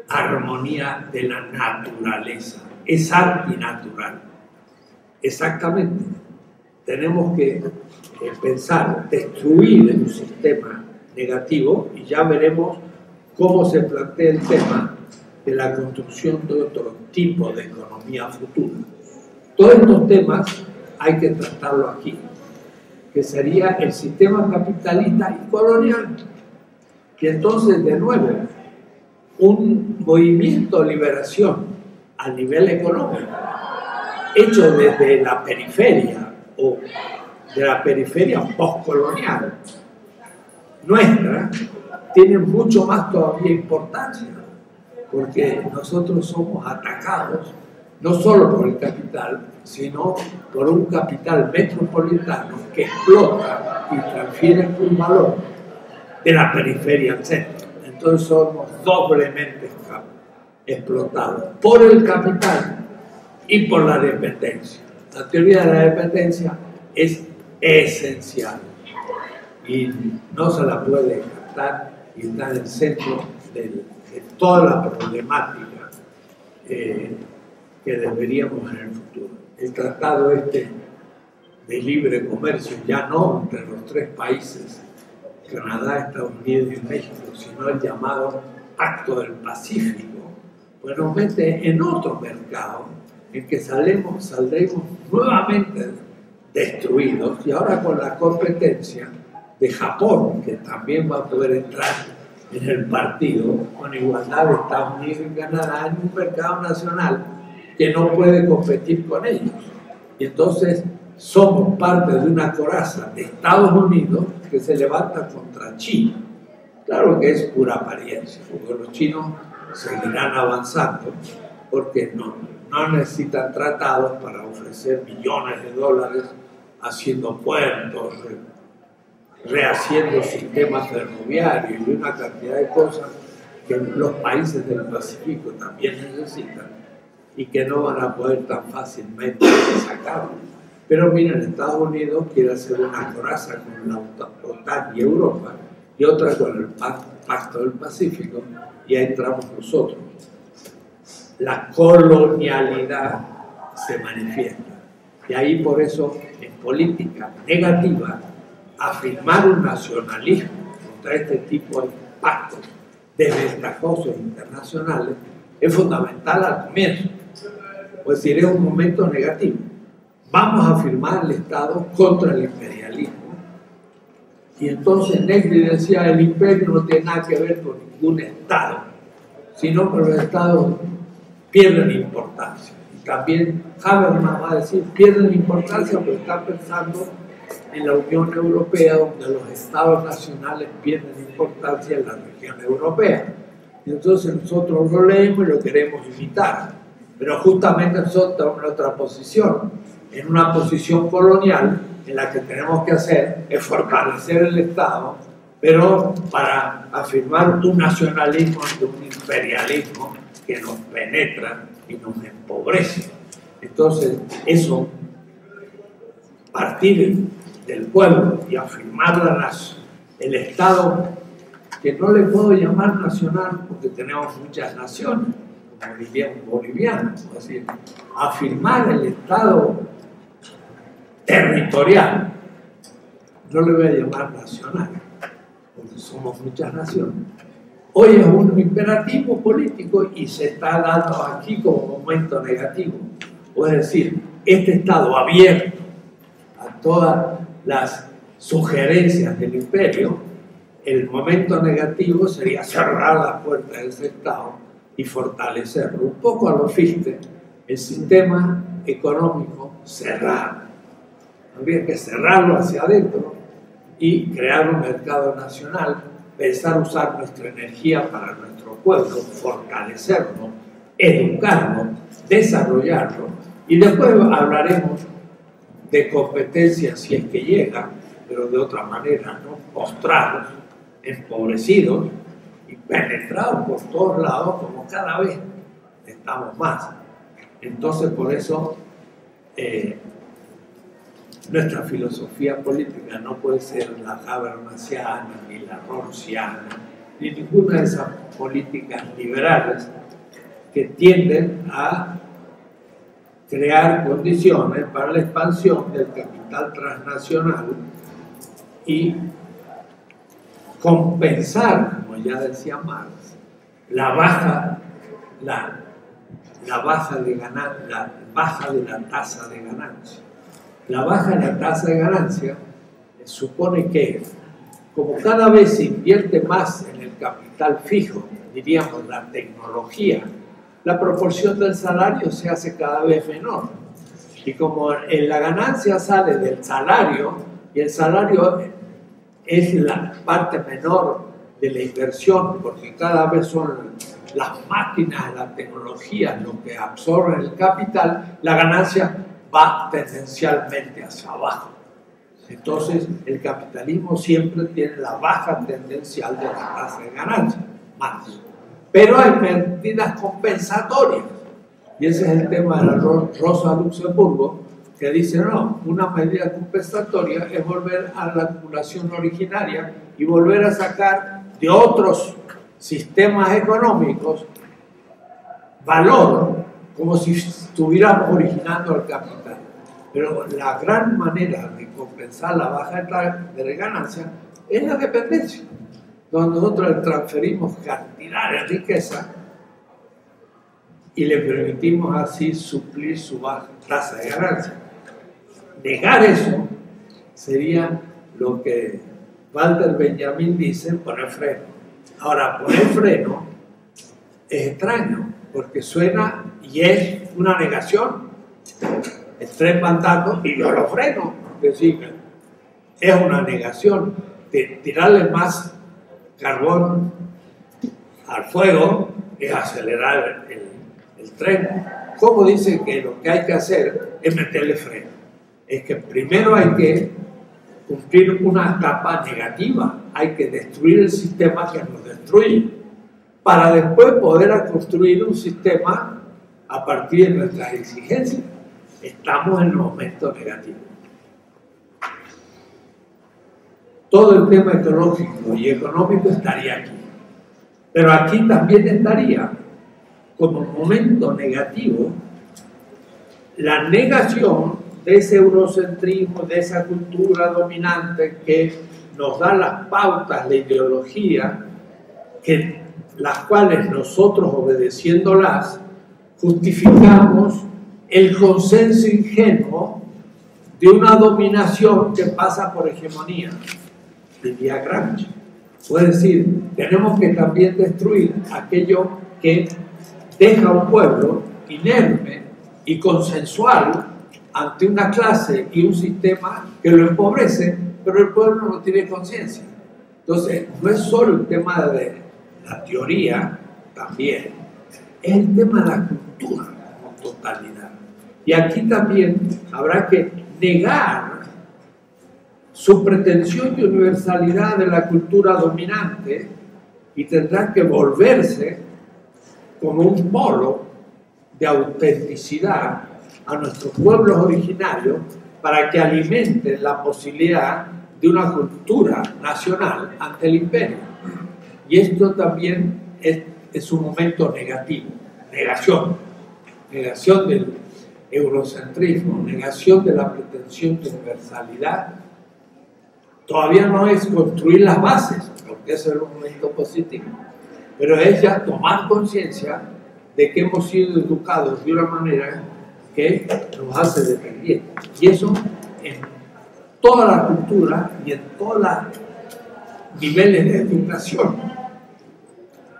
armonía de la naturaleza, es antinatural. Exactamente, tenemos que pensar, destruir un sistema negativo, y ya veremos cómo se plantea el tema de la construcción de otro tipo de economía futura. Todos estos temas hay que tratarlo aquí, que sería el sistema capitalista y colonial, que entonces de nuevo un movimiento de liberación a nivel económico hecho desde la periferia o de la periferia postcolonial nuestra tiene mucho más todavía importancia, porque nosotros somos atacados no solo por el capital, sino por un capital metropolitano que explota y transfiere un valor de la periferia al centro. Entonces somos doblemente explotados por el capital y por la dependencia. La teoría de la dependencia es esencial y no se la puede captar y está en el centro de toda la problemática que deberíamos en el futuro. El tratado de libre comercio, ya no entre los tres países, Canadá, Estados Unidos y México, sino el llamado Pacto del Pacífico, pues nos mete en otro mercado en que saldremos nuevamente destruidos, y ahora con la competencia de Japón, que también va a poder entrar en el partido con igualdad de Estados Unidos y Canadá en un mercado nacional que no puede competir con ellos. Y entonces somos parte de una coraza de Estados Unidos que se levanta contra China. Claro que es pura apariencia, porque los chinos seguirán avanzando, porque no necesitan tratados para ofrecer millones de dólares haciendo puertos, rehaciendo sistemas ferroviarios y una cantidad de cosas que los países del Pacífico también necesitan y que no van a poder tan fácilmente sacarlo. Pero miren, Estados Unidos quiere hacer una coraza con la OTAN y Europa y otra con el Pacto del Pacífico, y ahí entramos nosotros. La colonialidad se manifiesta. Y ahí por eso en política negativa afirmar un nacionalismo contra este tipo de pactos desventajosos internacionales es fundamental al comienzo. Pues decir, es un momento negativo. Vamos a afirmar el Estado contra el imperialismo. Y entonces Negri decía, el imperio no tiene nada que ver con ningún Estado, sino que los Estados pierden importancia. Y también Habermas va a decir, pierden importancia porque están pensando en la Unión Europea, donde los Estados nacionales pierden importancia en la región europea. Y entonces nosotros lo leemos y lo queremos imitar. Pero justamente nosotros estamos en otra posición, en una posición colonial, en la que tenemos que hacer es fortalecer el Estado, pero para afirmar un nacionalismo y un imperialismo que nos penetra y nos empobrece. Entonces, eso, partir del pueblo y afirmar el Estado, que no le puedo llamar nacional porque tenemos muchas naciones, como diría un boliviano, es decir, afirmar el Estado territorial, no le voy a llamar nacional, porque somos muchas naciones. Hoy es un imperativo político y se está dando aquí como momento negativo. Es decir, este Estado abierto a todas las sugerencias del imperio, el momento negativo sería cerrar las puertas de ese Estado y fortalecerlo. Un poco a lo Fichte, el sistema económico cerrado. Habría que cerrarlo hacia adentro y crear un mercado nacional, pensar usar nuestra energía para nuestro pueblo, fortalecerlo, educarlo, desarrollarlo, y después hablaremos de competencias si es que llega, pero de otra manera, ¿no? Postrados, empobrecidos y penetrados por todos lados, como cada vez estamos más. Entonces, por eso nuestra filosofía política no puede ser la habermasiana, ni la rawlsiana, ni ninguna de esas políticas liberales que tienden a crear condiciones para la expansión del capital transnacional y compensar, como ya decía Marx, la baja de la tasa de ganancia. La baja de la tasa de ganancia supone que, como cada vez se invierte más en el capital fijo, diríamos la tecnología, la proporción del salario se hace cada vez menor. Y como la ganancia sale del salario, y el salario es la parte menor de la inversión, porque cada vez son las máquinas, la tecnología, lo que absorben el capital, la ganancia va tendencialmente hacia abajo. Entonces, el capitalismo siempre tiene la baja tendencial de la tasa de ganancia, más. Pero hay medidas compensatorias, y ese es el tema de la Rosa Luxemburgo, que dice, no, una medida compensatoria es volver a la acumulación originaria y volver a sacar de otros sistemas económicos valor, como si estuviéramos originando el capital. Pero la gran manera de compensar la baja de la ganancia es la dependencia, donde nosotros le transferimos cantidad de riqueza y le permitimos así suplir su baja tasa de ganancia. Negar eso sería lo que Walter Benjamin dice, poner freno. Ahora, poner freno es extraño, porque suena y es una negación. Estoy mandando y yo lo freno. Es decir, es una negación de tirarle más carbón al fuego es acelerar el tren. ¿Cómo dice que lo que hay que hacer es meterle freno? Es que primero hay que cumplir una etapa negativa, hay que destruir el sistema que nos destruye, para después poder construir un sistema a partir de nuestras exigencias. Estamos en el momento negativo. Todo el tema ecológico y económico estaría aquí. Pero aquí también estaría, como momento negativo, la negación de ese eurocentrismo, de esa cultura dominante que nos da las pautas de ideología, las cuales nosotros, obedeciéndolas, justificamos el consenso ingenuo de una dominación que pasa por hegemonía, diría Gramsci. Es decir, tenemos que también destruir aquello que deja a un pueblo inerme y consensual ante una clase y un sistema que lo empobrece, pero el pueblo no tiene conciencia. Entonces, no es solo el tema de la teoría, también, es el tema de la cultura como totalidad. Y aquí también habrá que negar su pretensión de universalidad de la cultura dominante y tendrá que volverse como un polo de autenticidad a nuestros pueblos originarios para que alimenten la posibilidad de una cultura nacional ante el imperio. Y esto también es un momento negativo, negación del eurocentrismo, negación de la pretensión de universalidad. Todavía no es construir las bases, porque ese es un momento positivo, pero es ya tomar conciencia de que hemos sido educados de una manera que nos hace dependientes. Y eso en toda la cultura y en todos los niveles de educación.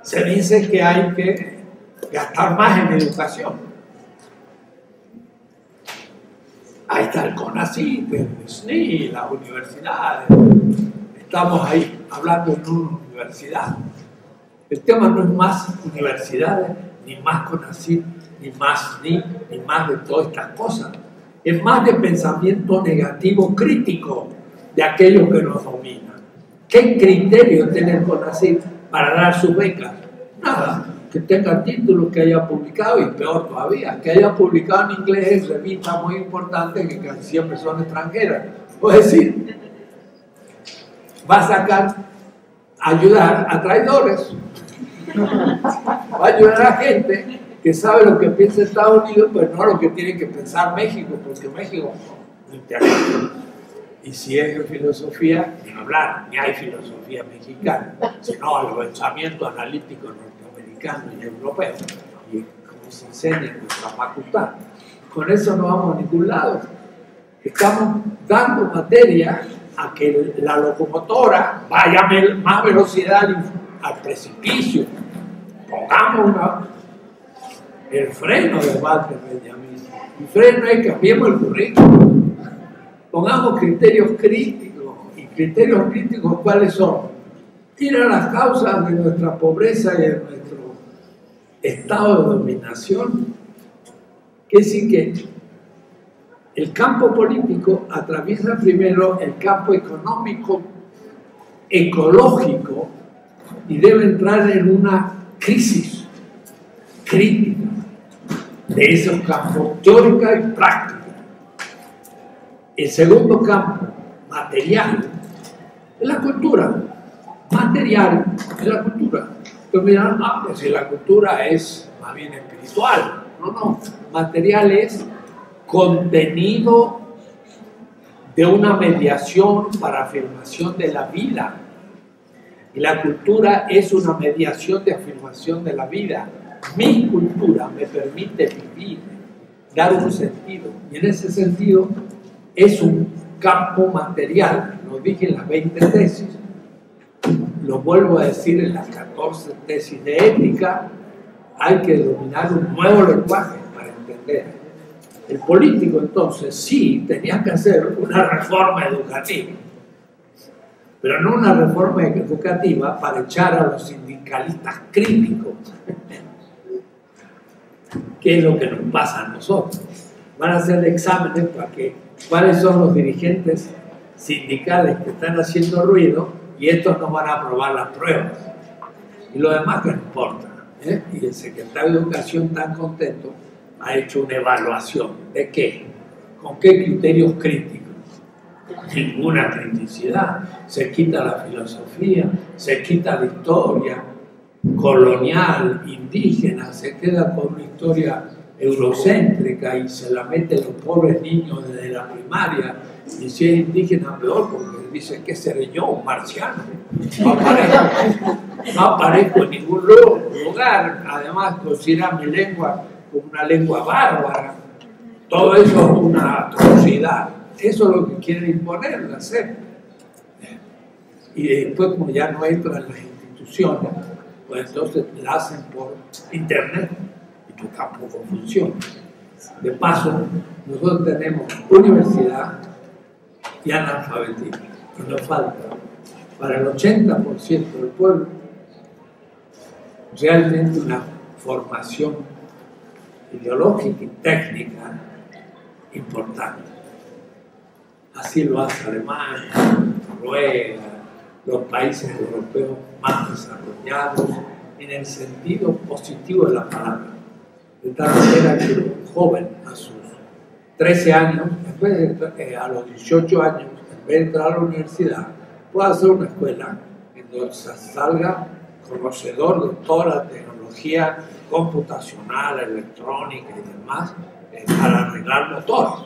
Se dice que hay que gastar más en educación. Ahí está el CONACYT, el SNI, las universidades. Estamos ahí hablando en una universidad. El tema no es más universidades, ni más CONACYT, ni más SNI, ni más de todas estas cosas. Es más de pensamiento negativo crítico de aquellos que nos dominan. ¿Qué criterio tiene el CONACYT para dar sus becas? Nada. Que tenga títulos, que haya publicado, y peor todavía, que haya publicado en inglés en revistas muy importantes que casi siempre son extranjeras. Es decir, va a sacar, ayudar a traidores, va a ayudar a gente que sabe lo que piensa Estados Unidos, pero no lo que tiene que pensar México, porque México no interesa. Y si es en filosofía, ni hablar, ni hay filosofía mexicana, sino el pensamiento analítico norteamericano y europeo, y como se enseña en nuestra facultad. Con eso no vamos a ningún lado. Estamos dando materia a que la locomotora vaya a más velocidad al precipicio. Pongamos el freno de Walter Benjamin. El freno es que cambiemos el currículum. Pongamos criterios críticos. ¿Y criterios críticos cuáles son? Ir a las causas de nuestra pobreza y de nuestro estado de dominación. Es decir, que el campo político atraviesa primero el campo económico, ecológico, y debe entrar en una crisis crítica de esos campos, teórica y práctica. El segundo campo, material, es la cultura. Material es la cultura. Entonces miran, pero si la cultura es más bien espiritual. No, material es contenido de una mediación para afirmación de la vida. Y la cultura es una mediación de afirmación de la vida. Mi cultura me permite vivir, dar un sentido. Y en ese sentido es un campo material. Lo dije en las 20 tesis, lo vuelvo a decir en las 14 tesis de ética. Hay que dominar un nuevo lenguaje para entender. El político entonces sí tenía que hacer una reforma educativa, pero no una reforma educativa para echar a los sindicalistas críticos. ¿Qué es lo que nos pasa a nosotros? Van a hacer exámenes para que cuáles son los dirigentes sindicales que están haciendo ruido, y estos no van a aprobar las pruebas. Y lo demás que no importa. Y el secretario de Educación, tan contento, ha hecho una evaluación. ¿De qué? ¿Con qué criterios críticos? Ninguna criticidad. Se quita la filosofía, se quita la historia colonial, indígena, se queda con una historia eurocéntrica y se la mete a los pobres niños desde la primaria. Y si es indígena, peor, porque dice, ¿qué seré yo? Un marciano. No aparezco en ningún lugar. Además, considera mi lengua como una lengua bárbara. Todo eso es una atrocidad. Eso es lo que quieren imponer, hacer. Y después, como ya no entran en las instituciones, pues entonces la hacen por internet, y que tampoco funciona. De paso, nosotros tenemos universidad y analfabetismo, y nos falta para el 80% del pueblo realmente una formación ideológica y técnica importante. Así lo hace Alemania, Noruega, los países europeos más desarrollados en el sentido positivo de la palabra. De tal manera que un joven a sus 13 años, después a los 18 años, entra a la universidad, pueda hacer una escuela en donde salga conocedor de toda la tecnología computacional, electrónica y demás, para arreglar motores.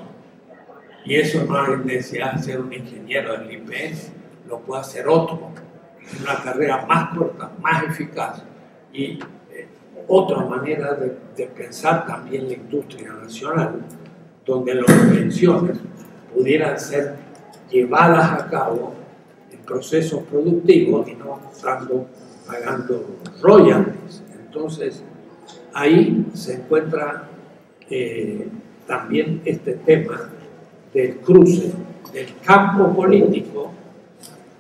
Y eso no hay necesidad de ser un ingeniero del IPN, lo puede hacer otro. Es una carrera más corta, más eficaz y otra manera de pensar también la industria nacional, donde las invenciones pudieran ser llevadas a cabo en procesos productivos y no pagando royalties. Entonces, ahí se encuentra también este tema del cruce del campo político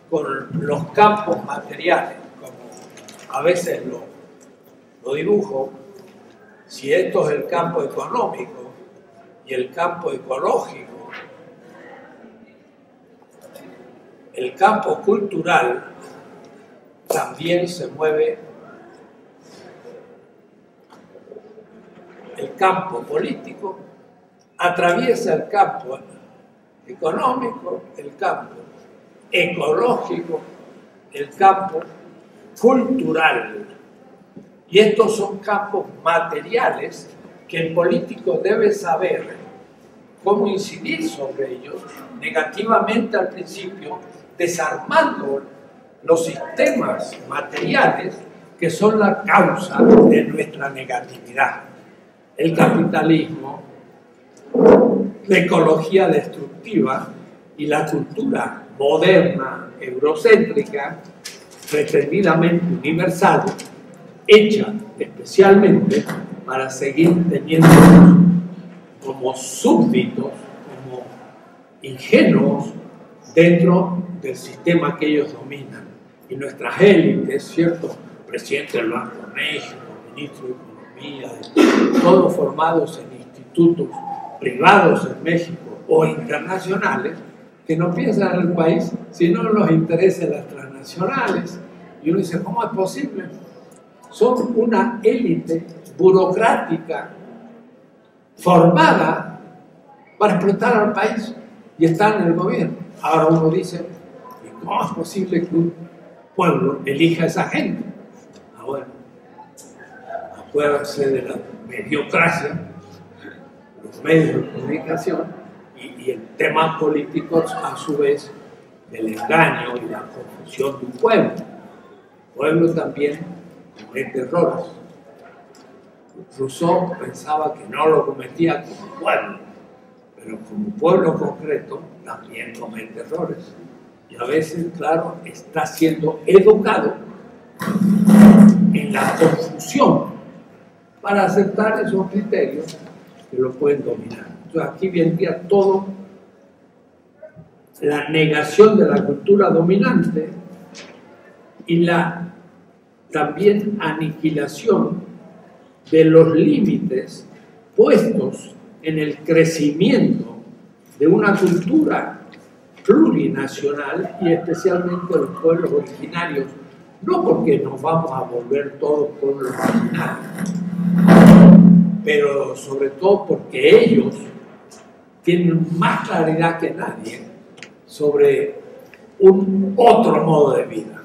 con los campos materiales, como a veces lo dibujo. Si esto es el campo económico y el campo ecológico, el campo cultural también se mueve. El campo político atraviesa el campo económico, el campo ecológico, el campo cultural. Y estos son campos materiales que el político debe saber cómo incidir sobre ellos negativamente al principio, desarmando los sistemas materiales que son la causa de nuestra negatividad. El capitalismo, la ecología destructiva y la cultura moderna, eurocéntrica, pretendidamente universal, hecha especialmente para seguir teniendo como súbditos, como ingenuos dentro del sistema que ellos dominan. Y nuestras élites, ¿cierto? Presidente del Banco de México, ministro de Economía, todos formados en institutos privados en México o internacionales, que no piensan en el país, sino en los intereses de las transnacionales. Y uno dice, ¿cómo es posible? Son una élite burocrática formada para explotar al país y están en el gobierno. Ahora uno dice, ¿cómo es posible que un pueblo elija a esa gente? Ah, bueno, acuérdense de la mediocracia, los medios de comunicación y el tema político, a su vez, del engaño y la confusión de un pueblo. El pueblo también comete errores. Rousseau pensaba que no lo cometía como pueblo, pero como pueblo concreto también comete errores. Y a veces, claro, está siendo educado en la confusión para aceptar esos criterios que lo pueden dominar. Entonces aquí vendría todo la negación de la cultura dominante y la también aniquilación de los límites puestos en el crecimiento de una cultura plurinacional y especialmente de los pueblos originarios, no porque nos vamos a volver todos pueblos originarios, pero sobre todo porque ellos tienen más claridad que nadie sobre un otro modo de vida.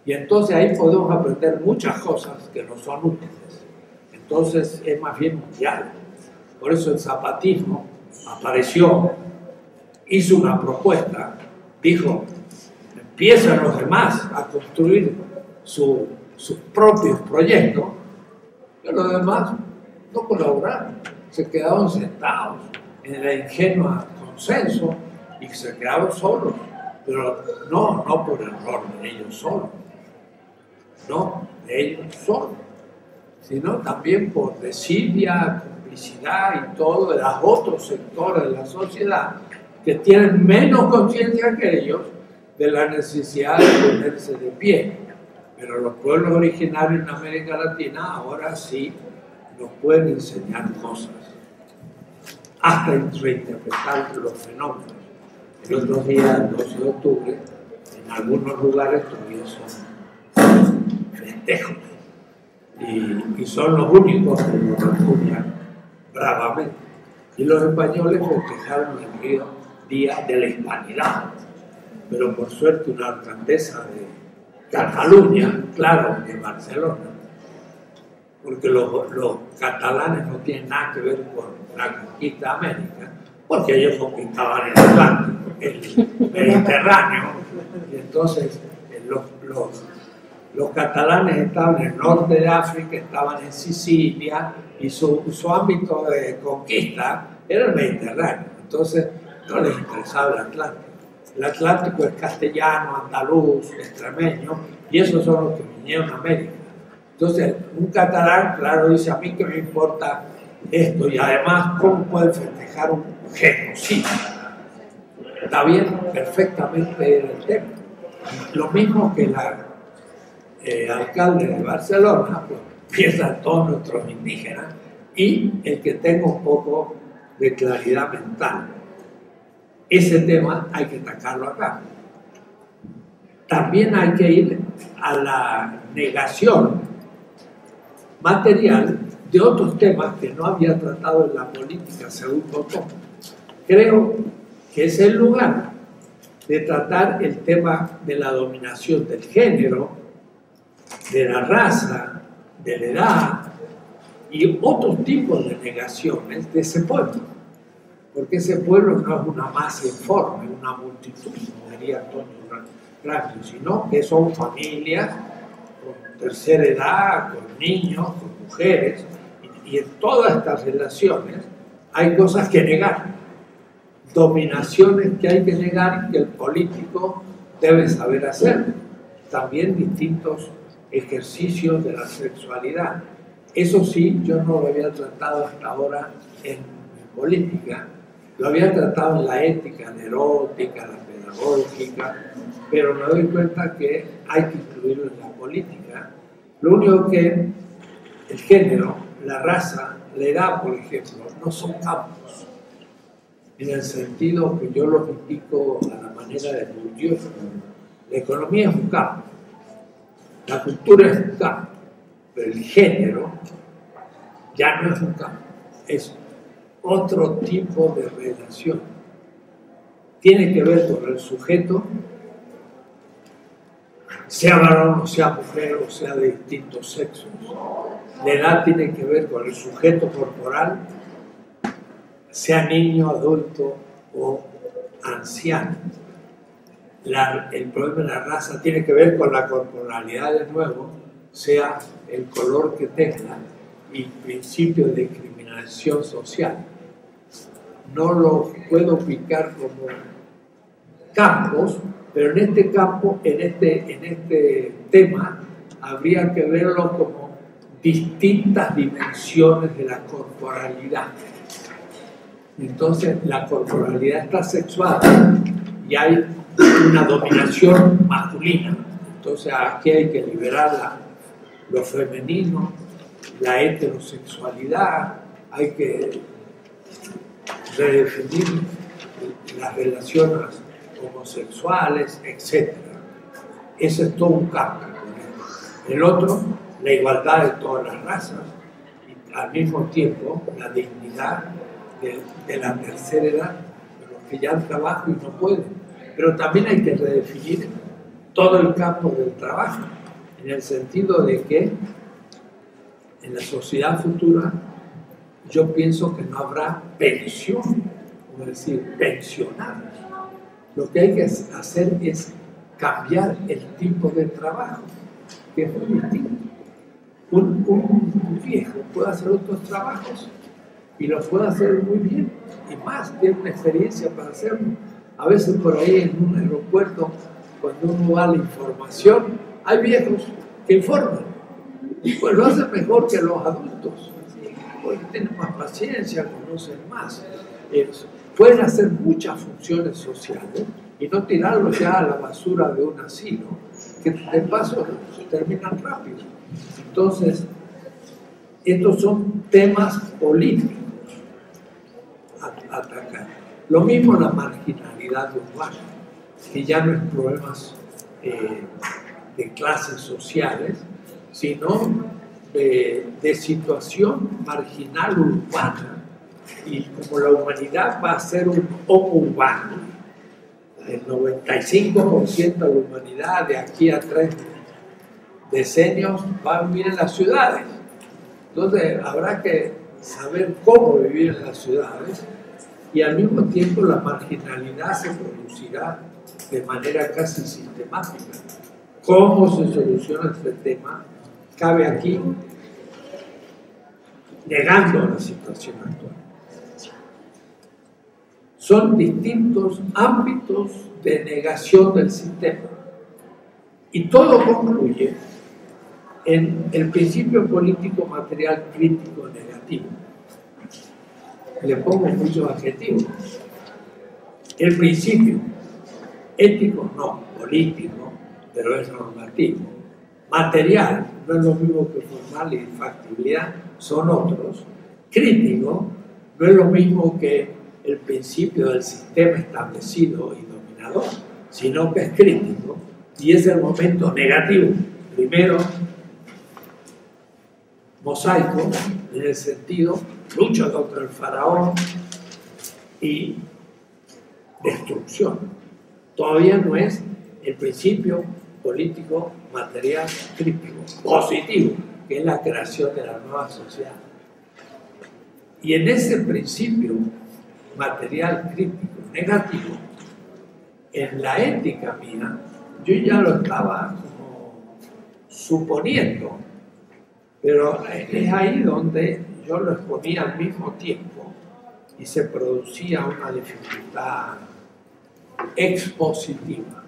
Y entonces ahí podemos aprender muchas cosas que nos son útiles. Entonces es más bien mundial. Por eso el zapatismo apareció, hizo una propuesta, dijo, empiezan los demás a construir sus propios proyectos, y los demás no colaboraron, se quedaron sentados en el ingenuo consenso y se quedaron solos, pero no por error de ellos solos, no de ellos solos, sino también por desidia, complicidad y todo de los otros sectores de la sociedad que tienen menos conciencia que ellos de la necesidad de ponerse de pie. Pero los pueblos originarios en América Latina ahora sí nos pueden enseñar cosas, hasta reinterpretar los fenómenos. El otro día, el 12 de octubre, en algunos lugares todavía son festejos y son los únicos que lo repudian bravamente. Y los españoles festejaron el Río Día de la Hispanidad. Pero por suerte una alcaldesa de Cataluña, claro, de Barcelona, porque los catalanes no tienen nada que ver con la conquista de América, porque ellos conquistaban el Atlántico, el Mediterráneo, y entonces los catalanes estaban en el norte de África, estaban en Sicilia, y su ámbito de conquista era el Mediterráneo, entonces no les interesaba el Atlántico. El Atlántico es castellano, andaluz, extremeño, y esos son los que vinieron a América. Entonces, un catalán, claro, dice, a mí que me importa esto, y además, ¿cómo pueden festejar un genocidio? Está bien, perfectamente era el tema. Lo mismo que el alcalde de Barcelona, pues piensan todos nuestros indígenas, y el que tenga un poco de claridad mental. Ese tema hay que atacarlo acá. También hay que ir a la negación material de otros temas que no había tratado en la política, según Botón. Creo que es el lugar de tratar el tema de la dominación del género, de la raza, de la edad y otros tipos de negaciones de ese pueblo. Porque ese pueblo no es una masa informe, una multitud, como diría Antonio Gramsci, sino que son familias con tercera edad, con niños, con mujeres, y en todas estas relaciones hay cosas que negar, dominaciones que hay que negar y que el político debe saber hacer. También distintos ejercicios de la sexualidad. Eso sí, yo no lo había tratado hasta ahora en política. Lo había tratado en la ética, la erótica, la pedagógica, pero me doy cuenta que hay que incluirlo en la política. Lo único que el género, la raza, la edad, por ejemplo, no son campos, en el sentido que yo los indico a la manera de Bourdieu. La economía es un campo, la cultura es un campo, pero el género ya no es un campo, es otro tipo de relación. Tiene que ver con el sujeto, sea varón o sea mujer o sea de distintos sexos. La edad tiene que ver con el sujeto corporal, sea niño, adulto o anciano. El problema de la raza tiene que ver con la corporalidad de nuevo, sea el color que tenga, y principio de discriminación social. No lo puedo ubicar como campos, pero en este campo, en este tema, habría que verlo como distintas dimensiones de la corporalidad. Entonces, la corporalidad está sexuada y hay una dominación masculina. Entonces, aquí hay que liberar lo femenino, la heterosexualidad, hay que redefinir las relaciones homosexuales, etc. Ese es todo un cambio. El otro, la igualdad de todas las razas y al mismo tiempo la dignidad de la tercera edad, de los que ya han trabajado y no pueden. Pero también hay que redefinir todo el campo del trabajo, en el sentido de que en la sociedad futura yo pienso que no habrá pensión, es decir, pensionados. Lo que hay que hacer es cambiar el tipo de trabajo, que es muy distinto. Un viejo puede hacer otros trabajos y los puede hacer muy bien, y más, tiene una experiencia para hacerlo. A veces por ahí en un aeropuerto, cuando uno va a la información, hay viejos que informan, pues lo hacen mejor que los adultos, porque tienen más paciencia, conocen más. Pueden hacer muchas funciones sociales y no tirarlos ya a la basura de un asilo, que de paso terminan rápido. Entonces, estos son temas políticos a atacar. Lo mismo la marginalidad urbana, que ya no es problemas de clases sociales, sino de situación marginal urbana Y como la humanidad va a ser un homo urbano, el 95% de la humanidad de aquí a 3 decenios va a vivir en las ciudades. Entonces habrá que saber cómo vivir en las ciudades y al mismo tiempo la marginalidad se producirá de manera casi sistemática. ¿Cómo se soluciona este tema? Cabe aquí negando la situación actual. Son distintos ámbitos de negación del sistema y todo concluye en el principio político material crítico negativo. Le pongo muchos adjetivos. El principio ético no, político, pero es normativo. Material no es lo mismo que formal y factibilidad, son otros. Crítico no es lo mismo que el principio del sistema establecido y dominador, sino que es crítico y es el momento negativo. Primero, mosaico, en el sentido lucha contra el faraón y destrucción. Todavía no es el principio político material crítico, positivo, que es la creación de la nueva sociedad. Y en ese principio material crítico negativo, en la ética mía, yo ya lo estaba como suponiendo, pero es ahí donde yo lo exponía al mismo tiempo y se producía una dificultad expositiva.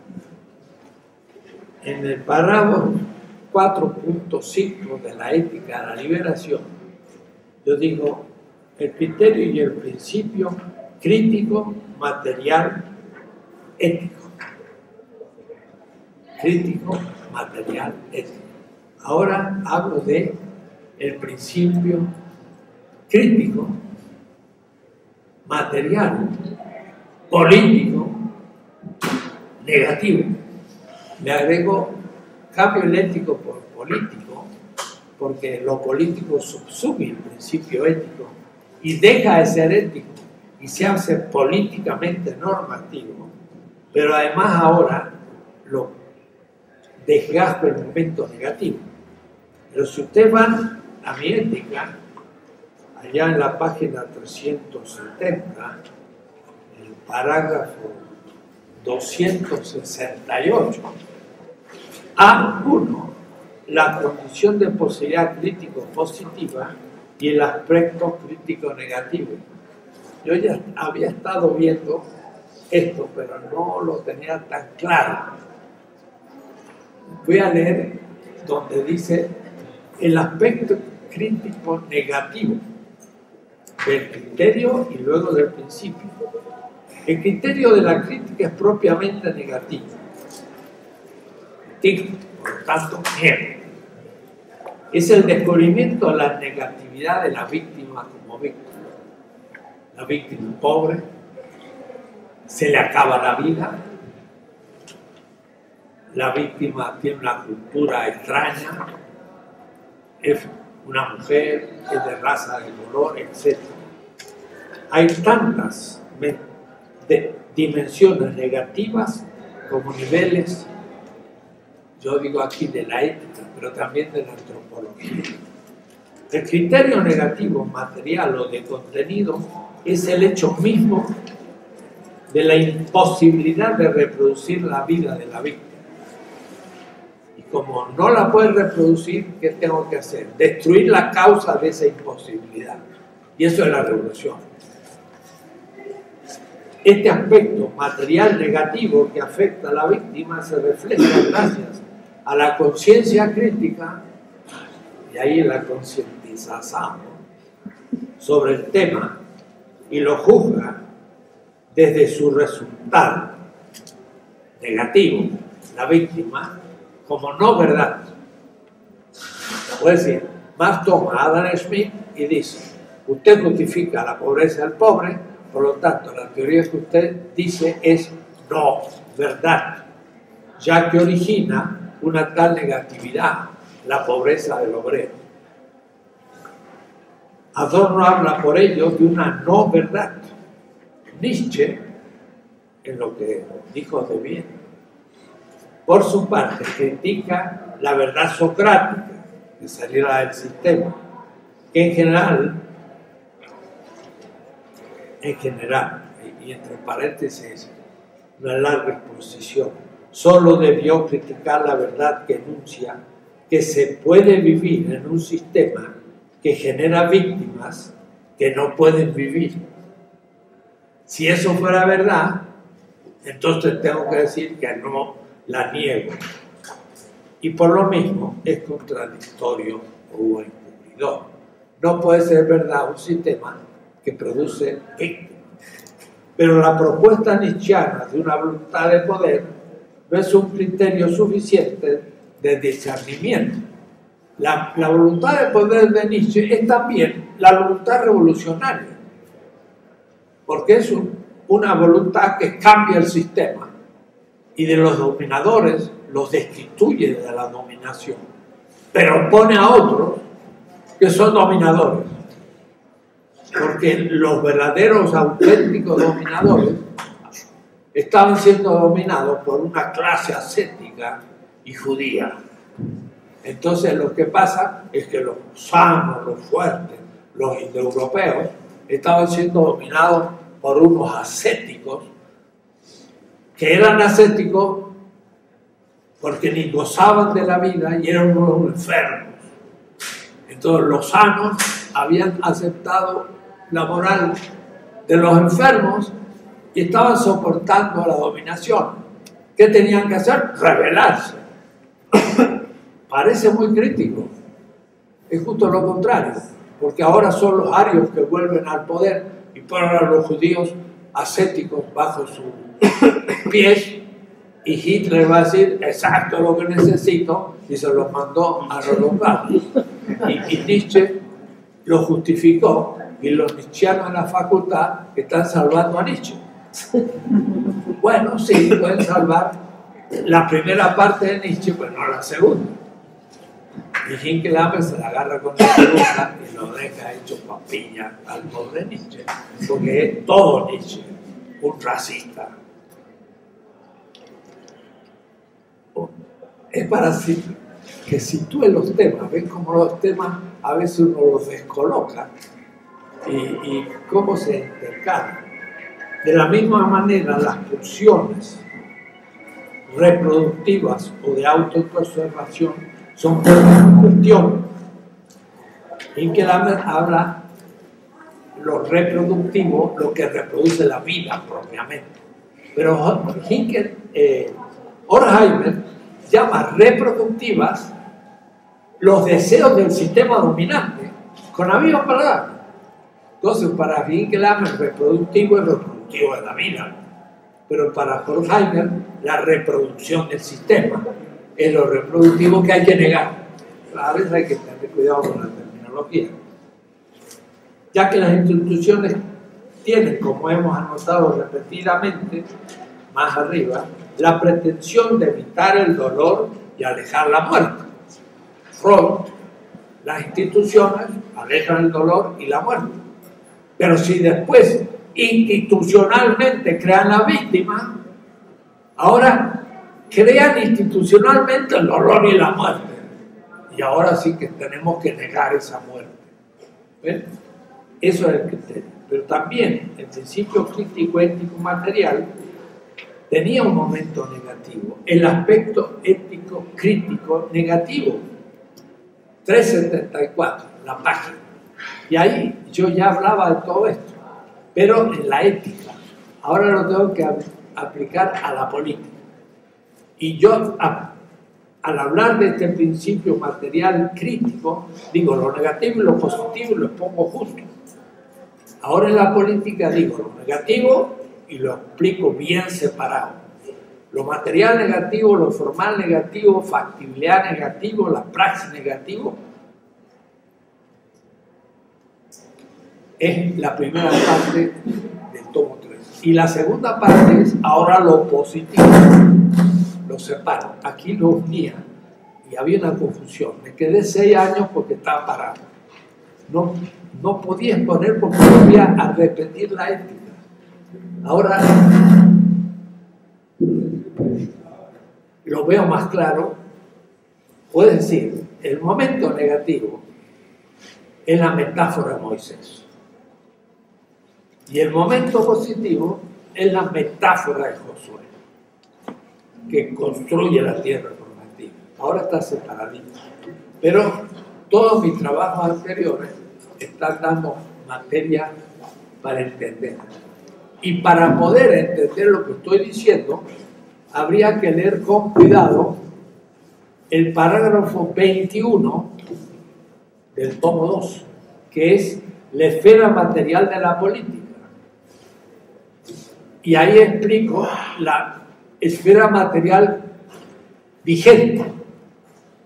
En el párrafo 4.5 de la ética de la liberación, yo digo el criterio y el principio crítico, material, ético. Crítico, material, ético. Ahora hablo de el principio crítico, material, político, negativo. Le agrego cambio el ético por político, porque lo político subsume el principio ético y deja de ser ético y se hace políticamente normativo, pero además ahora lo desgasto el momento negativo. Pero si ustedes van a mi ética, allá en la página 370, el parágrafo 268, A1, la condición de posibilidad crítico positiva y el aspecto crítico negativo. Yo ya había estado viendo esto, pero no lo tenía tan claro. Voy a leer donde dice el aspecto crítico negativo del criterio y luego del principio. El criterio de la crítica es propiamente negativo. Por lo tanto, miedo. Es el descubrimiento de la negatividad de la víctima como víctima. La víctima pobre, se le acaba la vida, la víctima tiene una cultura extraña, es una mujer, es de raza, de color, etc. Hay tantas dimensiones negativas como niveles, yo digo aquí de la ética, pero también de la antropología. El criterio negativo material o de contenido es el hecho mismo de la imposibilidad de reproducir la vida de la víctima. Y como no la puedes reproducir, ¿qué tengo que hacer? Destruir la causa de esa imposibilidad. Y eso es la revolución. Este aspecto material negativo que afecta a la víctima se refleja gracias a la conciencia crítica, y ahí la concientización sobre el tema, y lo juzga desde su resultado negativo, la víctima, como no verdad. Puede decir, más toma Adam Smith y dice, usted justifica la pobreza del pobre, por lo tanto, la teoría que usted dice es no verdad, ya que origina una tal negatividad, la pobreza del obrero. Adorno habla por ello de una no verdad. Nietzsche, en lo que dijo de bien, por su parte critica la verdad socrática de salida del sistema, que en general, y entre paréntesis una larga exposición, solo debió criticar la verdad que enuncia que se puede vivir en un sistema que genera víctimas que no pueden vivir. Si eso fuera verdad, entonces tengo que decir que no la niego. Y por lo mismo es contradictorio o encubridor. No puede ser verdad un sistema que produce víctimas. Pero la propuesta nietzscheana de una voluntad de poder no es un criterio suficiente de discernimiento. La voluntad de poder de Nietzsche es también la voluntad revolucionaria, porque es una voluntad que cambia el sistema y de los dominadores los destituye de la dominación, pero pone a otros que son dominadores, porque los verdaderos, auténticos dominadores estaban siendo dominados por una clase ascética y judía. Entonces lo que pasa es que los sanos, los fuertes, los indoeuropeos estaban siendo dominados por unos ascéticos que eran ascéticos porque ni gozaban de la vida y eran unos enfermos. Entonces los sanos habían aceptado la moral de los enfermos y estaban soportando la dominación. ¿Qué tenían que hacer? Rebelarse. Parece muy crítico. Es justo lo contrario, porque ahora son los arios que vuelven al poder y ponen a los judíos ascéticos bajo sus pies, y Hitler va a decir exacto lo que necesito y se los mandó a los lados. Y Nietzsche lo justificó, y los nietzscheanos en la facultad están salvando a Nietzsche. Bueno, sí, pueden salvar la primera parte de Nietzsche, pero no la segunda. Y Hinckelhammer se la agarra con la segunda y lo deja hecho papilla al pobre Nietzsche, porque es todo Nietzsche, un racista. Es para que sitúe los temas. ¿Ven cómo los temas a veces uno los descoloca y cómo se intercalan? De la misma manera, las pulsiones reproductivas o de autoconservación son cuestión. Hinckelhammer habla lo reproductivo, lo que reproduce la vida propiamente. Pero Horkheimer llama reproductivas los deseos del sistema dominante, con la misma palabra. Entonces, para Hinckelhammer, reproductivo es reproductivo de la vida, pero para Horkheimer, la reproducción del sistema es lo reproductivo que hay que negar. A veces hay que tener cuidado con la terminología, ya que las instituciones tienen, como hemos anotado repetidamente más arriba, la pretensión de evitar el dolor y alejar la muerte. Freud, las instituciones alejan el dolor y la muerte. Pero si después institucionalmente crean la víctima, ahora crean institucionalmente el dolor y la muerte. Y ahora sí que tenemos que negar esa muerte. ¿Ven? Eso es el criterio. Pero también el principio crítico ético material tenía un momento negativo, el aspecto ético crítico negativo. 374, la página. Y ahí yo ya hablaba de todo esto, pero en la ética. Ahora lo tengo que aplicar a la política. Y yo, al hablar de este principio material crítico, digo lo negativo y lo positivo y lo pongo juntos. Ahora en la política digo lo negativo y lo explico bien separado. Lo material negativo, lo formal negativo, factibilidad negativo, la praxis negativo. Es la primera parte del tomo 3. Y la segunda parte es ahora lo positivo. Lo separo. Aquí lo unía y había una confusión. Me quedé 6 años porque estaba parado. no podía exponer porque volvía a repetir la ética. Ahora lo veo más claro. Puedo decir, el momento negativo es la metáfora de Moisés. Y el momento positivo es la metáfora de Josué, que construye la tierra prometida. Ahora está separadito. Pero todos mis trabajos anteriores están dando materia para entender. Y para poder entender lo que estoy diciendo, habría que leer con cuidado el parágrafo 21 del tomo 2, que es la esfera material de la política. Y ahí explico la esfera material vigente.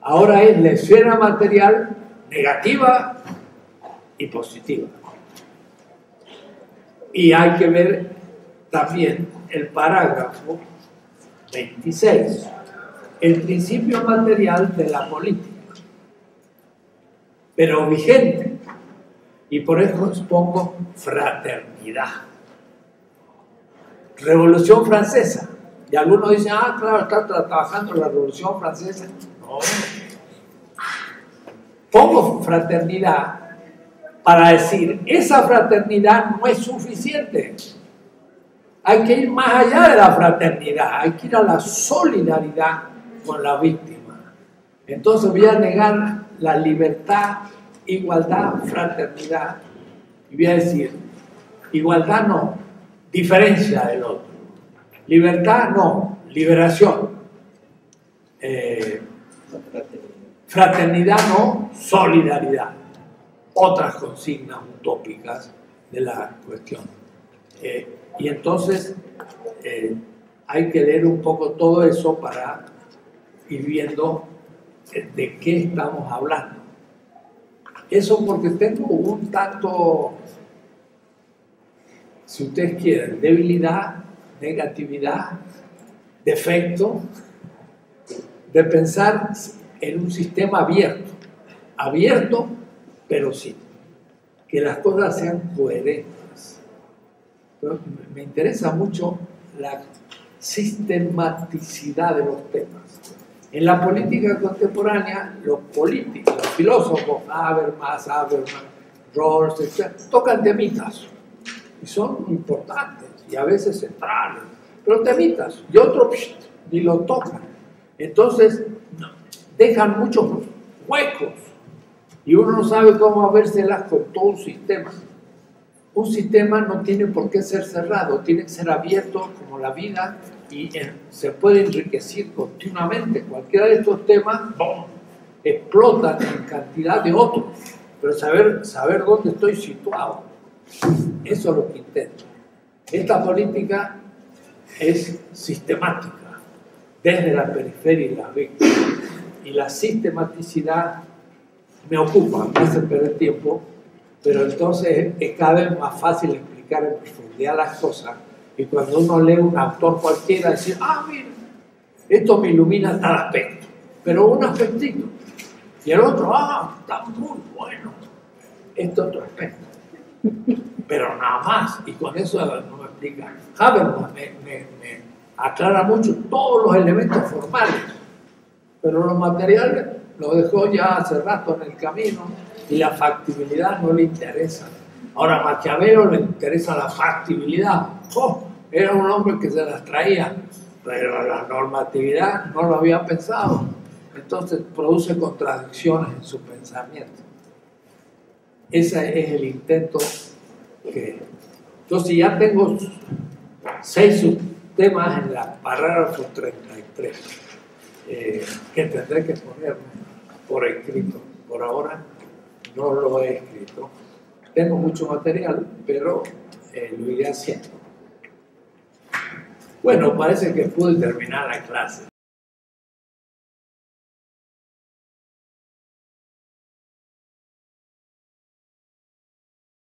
Ahora es la esfera material negativa y positiva. Y hay que ver también el parágrafo 26, el principio material de la política, pero vigente. Y por eso pongo fraternidad. Revolución Francesa. Y algunos dicen, ah, claro, está trabajando en la Revolución Francesa. No. Pongo fraternidad para decir, esa fraternidad no es suficiente. Hay que ir más allá de la fraternidad, hay que ir a la solidaridad con la víctima. Entonces voy a negar la libertad, igualdad, fraternidad, y voy a decir, igualdad no, diferencia del otro. Libertad no, liberación. Fraternidad no, solidaridad. Otras consignas utópicas de la cuestión. Y entonces hay que leer un poco todo eso para ir viendo de qué estamos hablando. Eso porque tengo un tanto, si ustedes quieren, debilidad, negatividad, defecto, de pensar en un sistema abierto, pero sí, que las cosas sean coherentes. Pero me interesa mucho la sistematicidad de los temas. En la política contemporánea, los políticos, los filósofos, Habermas, Rawls, etc., tocan temitas, y son importantes, y a veces centrales, pero temitas, y otros ni lo tocan. Entonces, dejan muchos huecos, y uno no sabe cómo habérselas con todo un sistema. Un sistema no tiene por qué ser cerrado, tiene que ser abierto como la vida y se puede enriquecer continuamente. Cualquiera de estos temas explotan en cantidad de otros, pero saber dónde estoy situado, eso es lo que intento. Esta política es sistemática, desde la periferia y las víctimas, y la sistematicidad me ocupa, me hace perder tiempo, pero entonces es cada vez más fácil explicar en profundidad las cosas, y cuando uno lee un autor cualquiera, decir, ah, mira, esto me ilumina tal aspecto, pero un aspectito, y el otro, ah, está muy bueno, este otro aspecto, pero nada más, y con eso no me explica. Habermas me aclara mucho todos los elementos formales, pero los materiales los dejó ya hace rato en el camino, y la factibilidad no le interesa. Ahora a Maquiavelo le interesa la factibilidad. Era un hombre que se las traía, pero la normatividad no lo había pensado. Entonces produce contradicciones en su pensamiento. Ese es el intento que... Entonces ya tengo 6 subtemas en el parágrafo 33 que tendré que poner por escrito. Por ahora no lo he escrito. Tengo mucho material, pero lo iré haciendo. Bueno, parece que pude terminar la clase.